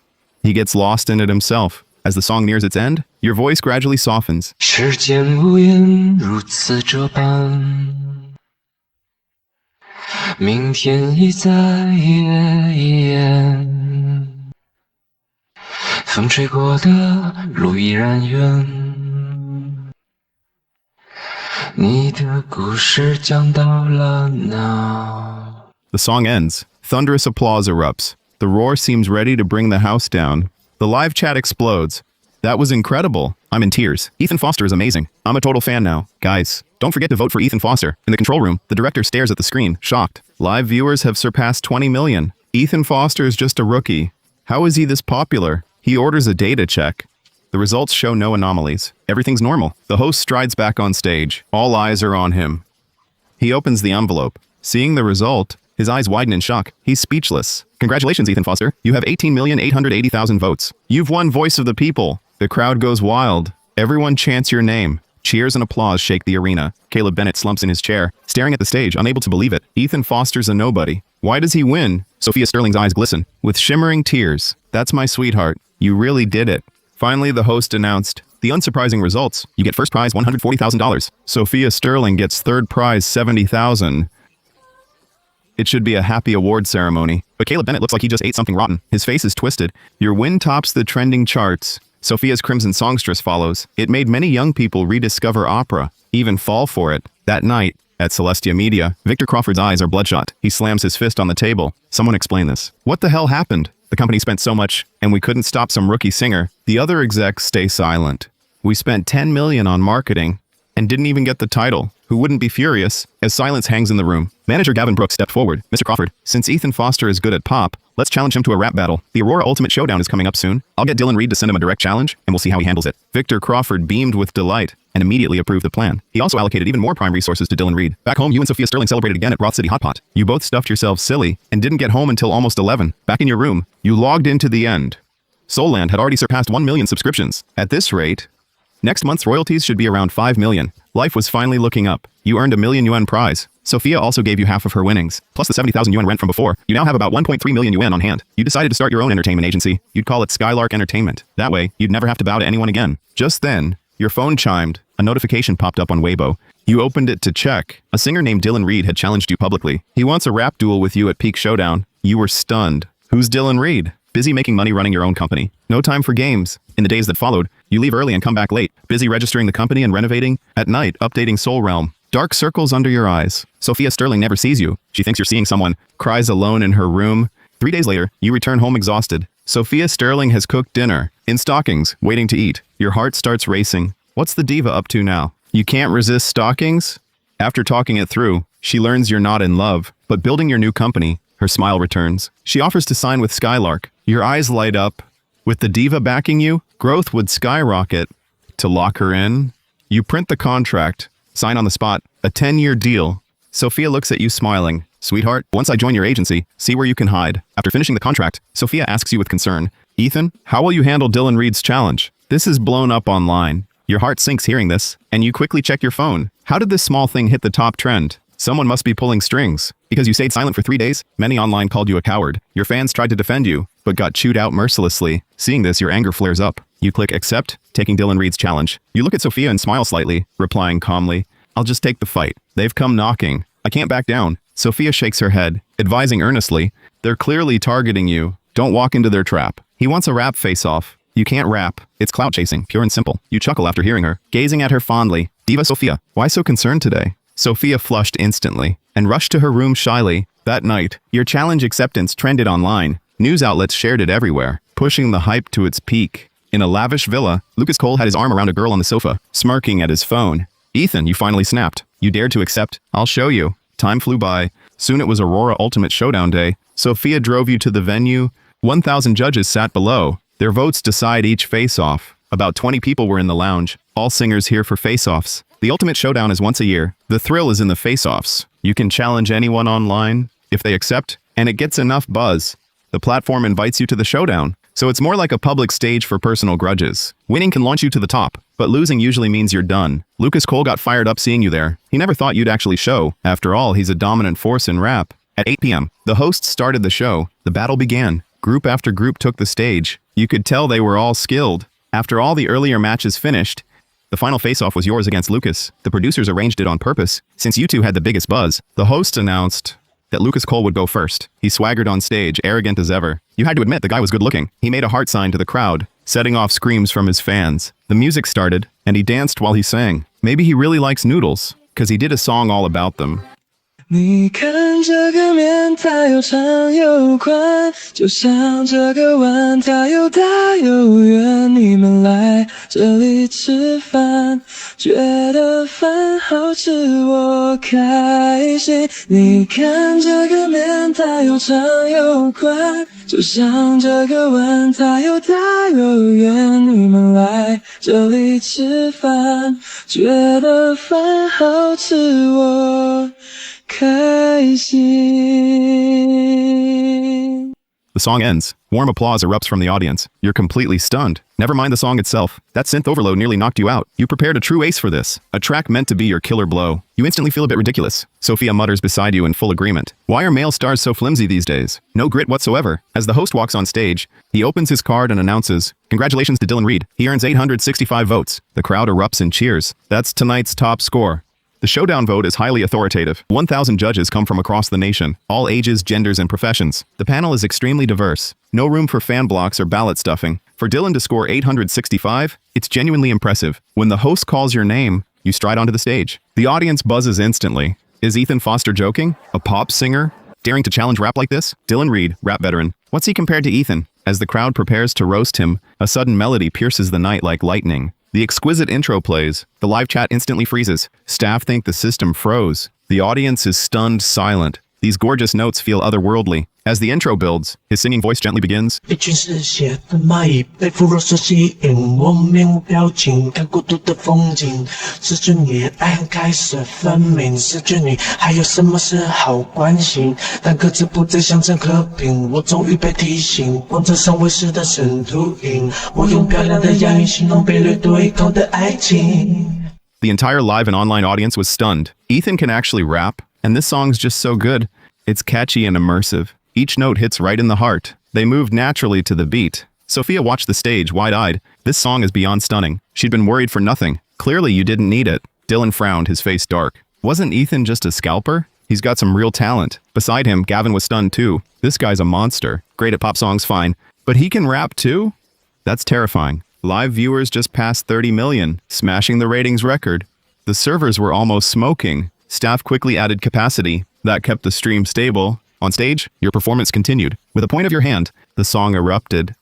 He gets lost in it himself. As the song nears its end, your voice gradually softens. 时间无言，如此这般，明天已在一眼，风吹过的路依然远。 你的故事讲到了哪？ The song ends. Thunderous applause erupts. The roar seems ready to bring the house down. The live chat explodes. That was incredible. I'm in tears. Ethan Foster is amazing. I'm a total fan now. Guys, don't forget to vote for Ethan Foster. In the control room, the director stares at the screen, shocked. Live viewers have surpassed 20 million. Ethan Foster is just a rookie. How is he this popular? He orders a data check. The results show no anomalies. Everything's normal. The host strides back on stage. All eyes are on him. He opens the envelope. Seeing the result, His eyes widen in shock. He's speechless. Congratulations, Ethan Foster. You have 18,880,000 votes. You've won Voice of the People. The crowd goes wild. Everyone chants your name. Cheers and applause shake the arena. Caleb Bennett slumps in his chair, staring at the stage, unable to believe it. Ethan Foster's a nobody. Why does he win? Sophia Sterling's eyes glisten, with shimmering tears. That's my sweetheart. You really did it. Finally, the host announced the unsurprising results. You get first prize $140,000. Sophia Sterling gets third prize $70,000. It should be a happy award ceremony. But Caleb Bennett looks like he just ate something rotten. His face is twisted. Your win tops the trending charts. Sophia's Crimson Songstress follows. It made many young people rediscover opera, even fall for it. That night, at Celestia Media, Victor Crawford's eyes are bloodshot. He slams his fist on the table. Someone explain this. What the hell happened? The company spent so much, and we couldn't stop some rookie singer. The other execs stay silent. We spent $10 million on marketing, and didn't even get the title. Who wouldn't be furious? As silence hangs in the room, manager Gavin Brooks stepped forward. Mr. Crawford, since Ethan Foster is good at pop, let's challenge him to a rap battle. The Aurora Ultimate Showdown is coming up soon. I'll get Dylan Reed to send him a direct challenge, and we'll see how he handles it. Victor Crawford beamed with delight and immediately approved the plan. He also allocated even more prime resources to Dylan Reed. Back home, you and Sophia Sterling celebrated again at Broth City Hot Pot. You both stuffed yourselves silly and didn't get home until almost 11. Back in your room, you logged into the end. Soulland had already surpassed 1 million subscriptions. At this rate, next month's royalties should be around 5 million. Life was finally looking up. You earned a $1,000,000 prize. Sophia also gave you half of her winnings, plus the 70,000 yuan rent from before. You now have about 1.3 million yuan on hand. You decided to start your own entertainment agency. You'd call it Skylark Entertainment. That way, you'd never have to bow to anyone again. Just then, your phone chimed. A notification popped up on Weibo. You opened it to check. A singer named Dylan Reed had challenged you publicly. He wants a rap duel with you at Peak Showdown. You were stunned. Who's Dylan Reed? Busy making money running your own company. No time for games. In the days that followed, you leave early and come back late. Busy registering the company and renovating. At night, updating Soul Realm. Dark circles under your eyes. Sophia Sterling never sees you. She thinks you're seeing someone. Cries alone in her room. 3 days later, you return home exhausted. Sophia Sterling has cooked dinner. In stockings, waiting to eat. Your heart starts racing. What's the diva up to now? You can't resist stockings? After talking it through, she learns you're not in love, but building your new company. Her smile returns. She offers to sign with Skylark. Your eyes light up. With the diva backing you, growth would skyrocket. To lock her in, you print the contract. Sign on the spot. A 10-year deal. Sophia looks at you smiling. Sweetheart, once I join your agency, see where you can hide. After finishing the contract, Sophia asks you with concern, Ethan, how will you handle Dylan Reed's challenge? This is blown up online. Your heart sinks hearing this, and you quickly check your phone. How did this small thing hit the top trend? Someone must be pulling strings. Because you stayed silent for 3 days, many online called you a coward. Your fans tried to defend you, but got chewed out mercilessly. Seeing this, your anger flares up. You click accept, taking Dylan Reed's challenge. You look at Sophia and smile slightly, replying calmly, I'll just take the fight. They've come knocking. I can't back down. Sophia shakes her head, advising earnestly, they're clearly targeting you. Don't walk into their trap. He wants a rap face-off. You can't rap. It's clout chasing, pure and simple. You chuckle after hearing her, gazing at her fondly. Diva Sophia, why so concerned today? Sophia flushed instantly and rushed to her room shyly. That night, your challenge acceptance trended online. News outlets shared it everywhere, pushing the hype to its peak. In a lavish villa, Lucas Cole had his arm around a girl on the sofa, smirking at his phone. Ethan, you finally snapped. You dared to accept. I'll show you. Time flew by. Soon it was Aurora Ultimate Showdown Day. Sophia drove you to the venue. 1,000 judges sat below. Their votes decide each face-off. About 20 people were in the lounge, all singers here for face-offs. The Ultimate Showdown is once a year. The thrill is in the face-offs. You can challenge anyone online if they accept, and it gets enough buzz. The platform invites you to the showdown, so it's more like a public stage for personal grudges. Winning can launch you to the top, but losing usually means you're done. Lucas Cole got fired up seeing you there. He never thought you'd actually show. After all, he's a dominant force in rap. At 8 p.m., the hosts started the show. The battle began. Group after group took the stage. You could tell they were all skilled. After all the earlier matches finished, the final face-off was yours against Lucas. The producers arranged it on purpose. Since you two had the biggest buzz, the host announced that Lucas Cole would go first. He swaggered on stage, arrogant as ever. You had to admit the guy was good-looking. He made a heart sign to the crowd, setting off screams from his fans. The music started, and he danced while he sang. Maybe he really likes noodles, because he did a song all about them. 你看这个面它又长又宽，就像这个碗它又大又圆。你们来这里吃饭，觉得饭好吃我开心。你看这个面它又长又宽，就像这个碗它又大又圆。你们来这里吃饭，觉得饭好吃我开心。 The song ends. Warm applause erupts from the audience. You're completely stunned. Never mind the song itself. That synth overload nearly knocked you out. You prepared a true ace for this. A track meant to be your killer blow. You instantly feel a bit ridiculous. Sophia mutters beside you in full agreement. Why are male stars so flimsy these days? No grit whatsoever. As the host walks on stage, he opens his card and announces, "Congratulations to Dylan Reed. He earns 865 votes." The crowd erupts in cheers. That's tonight's top score. The showdown vote is highly authoritative. 1,000 judges come from across the nation, all ages, genders, and professions. The panel is extremely diverse. No room for fan blocks or ballot stuffing. For Dylan to score 865, it's genuinely impressive. When the host calls your name, you stride onto the stage. The audience buzzes instantly. Is Ethan Foster joking? A pop singer? Daring to challenge rap like this? Dylan Reed, rap veteran. What's he compared to Ethan? As the crowd prepares to roast him, a sudden melody pierces the night like lightning. The exquisite intro plays. The live chat instantly freezes. Staff think the system froze. The audience is stunned silent. These gorgeous notes feel otherworldly. As the intro builds, his singing voice gently begins. 一群嗜血的蚂蚁被腐肉所吸引，我面无表情，看孤独的风景。失去你，爱恨开始分明。失去你，还有什么是好关心？当各自不再象征和平，我终于被提醒，望着上位时的神秃影。我用漂亮的押韵形容被掠夺以后的爱情。 The entire live and online audience was stunned. Ethan can actually rap, and this song's just so good. It's catchy and immersive. Each note hits right in the heart. They moved naturally to the beat. Sophia watched the stage, wide-eyed. This song is beyond stunning. She'd been worried for nothing. Clearly, you didn't need it. Dylan frowned, his face dark. Wasn't Ethan just a scalper? He's got some real talent. Beside him, Gavin was stunned too. This guy's a monster. Great at pop songs, fine. But he can rap too? That's terrifying. Live viewers just passed 30 million, smashing the ratings record. The servers were almost smoking. Staff quickly added capacity. That kept the stream stable. On stage, your performance continued. With a point of your hand, the song erupted.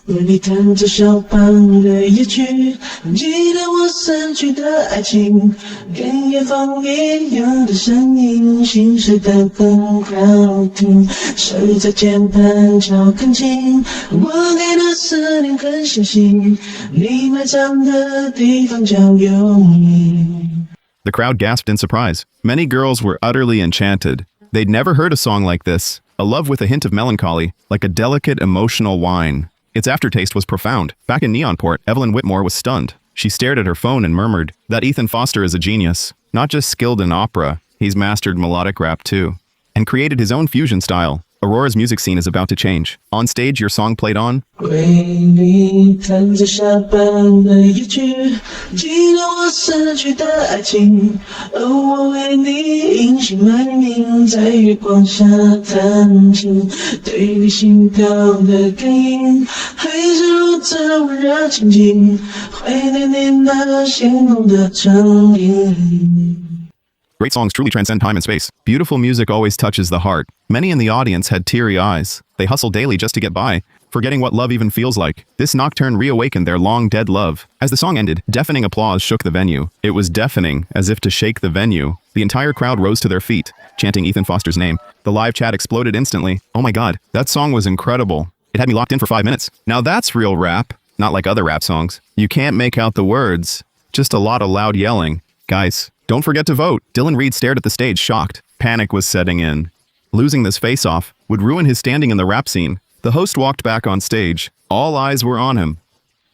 为你弹着小胖的夜曲，记得我逝去的爱情，跟夜风一样的声音，心碎的很好听，谁在键盘敲钢琴？我给的思念很相信，你埋葬的地方叫永远。 The crowd gasped in surprise. Many girls were utterly enchanted. They'd never heard a song like this. A love with a hint of melancholy, like a delicate emotional wine. Its aftertaste was profound. Back in Neonport, Evelyn Whitmore was stunned. She stared at her phone and murmured that Ethan Foster is a genius. Not just skilled in opera, he's mastered melodic rap too. And created his own fusion style. Aurora's music scene is about to change. On stage, your song played on. 为你弹着下班的夜曲，记得我逝去的爱情，而我为你隐姓埋名，在月光下弹琴，对你心跳的感应，还是如此温热亲近，怀念你那鲜红的唇印。 Great songs truly transcend time and space. Beautiful music always touches the heart. Many in the audience had teary eyes. They hustle daily just to get by, forgetting what love even feels like. This nocturne reawakened their long-dead love. As the song ended, deafening applause shook the venue. It was deafening, as if to shake the venue. The entire crowd rose to their feet, chanting Ethan Foster's name. The live chat exploded instantly. Oh my god, that song was incredible. It had me locked in for 5 minutes. Now that's real rap, not like other rap songs. You can't make out the words, just a lot of loud yelling. Guys, don't forget to vote. Dylan Reed stared at the stage, shocked. Panic was setting in. Losing this face-off would ruin his standing in the rap scene. The host walked back on stage. All eyes were on him.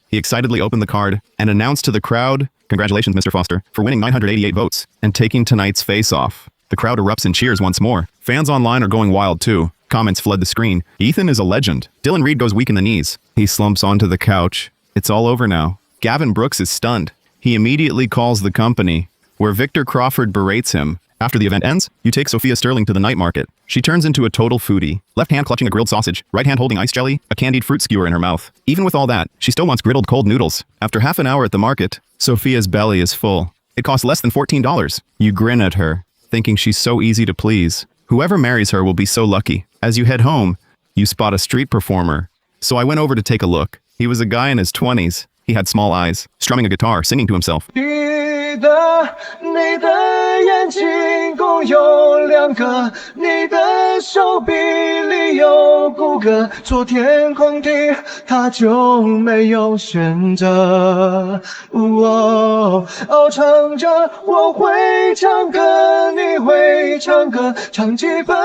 He excitedly opened the card and announced to the crowd, "Congratulations, Mr. Foster, for winning 988 votes and taking tonight's face-off." The crowd erupts in cheers once more. Fans online are going wild too. Comments flood the screen. Ethan is a legend. Dylan Reed goes weak in the knees. He slumps onto the couch. It's all over now. Gavin Brooks is stunned. He immediately calls the company, where Victor Crawford berates him. After the event ends, you take Sophia Sterling to the night market. She turns into a total foodie. Left hand clutching a grilled sausage, right hand holding ice jelly, a candied fruit skewer in her mouth. Even with all that, she still wants griddled cold noodles. After half an hour at the market, Sophia's belly is full. It costs less than $14. You grin at her, thinking she's so easy to please. Whoever marries her will be so lucky. As you head home, you spot a street performer. So I went over to take a look. He was a guy in his 20s. He had small eyes, strumming a guitar, singing to himself.别你的眼睛共有两个，你的手臂里有骨骼，做天空地，它就没有选择。唱着我会唱歌，你会唱歌，唱几分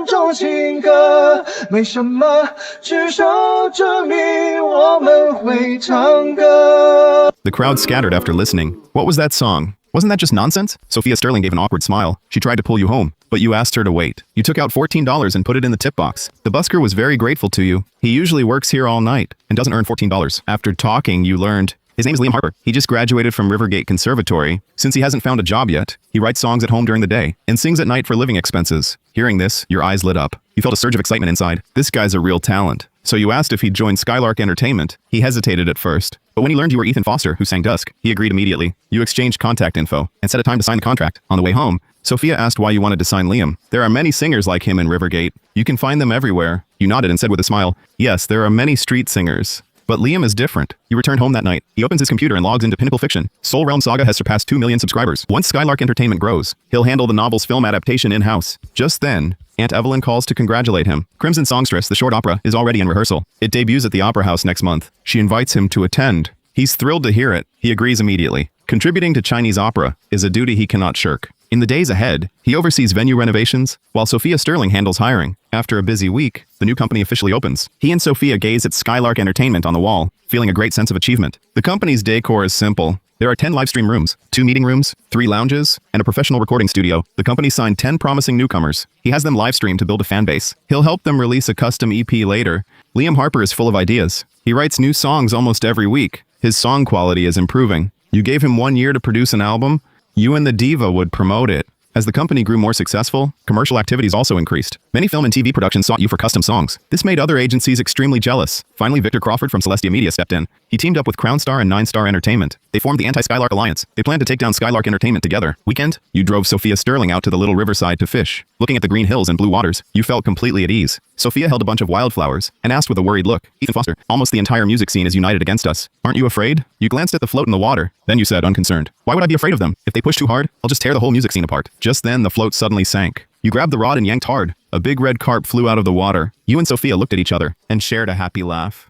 钟情歌，没什么，至少证明我们会唱歌。 The crowd scattered after listening. What was that song? Wasn't that just nonsense? Sophia Sterling gave an awkward smile. She tried to pull you home, but you asked her to wait. You took out $14 and put it in the tip box. The busker was very grateful to you. He usually works here all night and doesn't earn $14. After talking, you learned his name is Liam Harper. He just graduated from Rivergate Conservatory. Since he hasn't found a job yet, he writes songs at home during the day and sings at night for living expenses. Hearing this, your eyes lit up. You felt a surge of excitement inside. This guy's a real talent. So you asked if he'd join Skylark Entertainment. He hesitated at first, but when he learned you were Ethan Foster, who sang Dusk, he agreed immediately. You exchanged contact info and set a time to sign the contract. On the way home, Sophia asked why you wanted to sign Liam. There are many singers like him in Rivergate. You can find them everywhere. You nodded and said with a smile, yes, there are many street singers. But Liam is different. You returned home that night. He opens his computer and logs into Pinnacle Fiction. Soul Realm Saga has surpassed 2 million subscribers. Once Skylark Entertainment grows, he'll handle the novel's film adaptation in-house. Just then, Aunt Evelyn calls to congratulate him. Crimson Songstress, the short opera, is already in rehearsal. It debuts at the Opera House next month. She invites him to attend. He's thrilled to hear it. He agrees immediately. Contributing to Chinese opera is a duty he cannot shirk. In the days ahead, he oversees venue renovations, while Sophia Sterling handles hiring. After a busy week, the new company officially opens. He and Sophia gaze at Skylark Entertainment on the wall, feeling a great sense of achievement. The company's decor is simple. There are 10 live stream rooms, 2 meeting rooms, 3 lounges, and a professional recording studio. The company signed 10 promising newcomers. He has them live stream to build a fan base. He'll help them release a custom EP later. Liam Harper is full of ideas. He writes new songs almost every week. His song quality is improving. You gave him 1 year to produce an album. You and the diva would promote it. As the company grew more successful, commercial activities also increased. Many film and TV productions sought you for custom songs. This made other agencies extremely jealous. Finally, Victor Crawford from Celestia Media stepped in. He teamed up with Crown Star and 9 Star Entertainment. They formed the Anti-Skylark Alliance. They planned to take down Skylark Entertainment together. Weekend, you drove Sophia Sterling out to the little riverside to fish. Looking at the green hills and blue waters, you felt completely at ease. Sophia held a bunch of wildflowers and asked with a worried look, Ethan Foster, almost the entire music scene is united against us. Aren't you afraid? You glanced at the float in the water. Then you said, unconcerned, why would I be afraid of them? If they push too hard, I'll just tear the whole music scene apart. Just then, the float suddenly sank. You grabbed the rod and yanked hard. A big red carp flew out of the water. You and Sophia looked at each other and shared a happy laugh.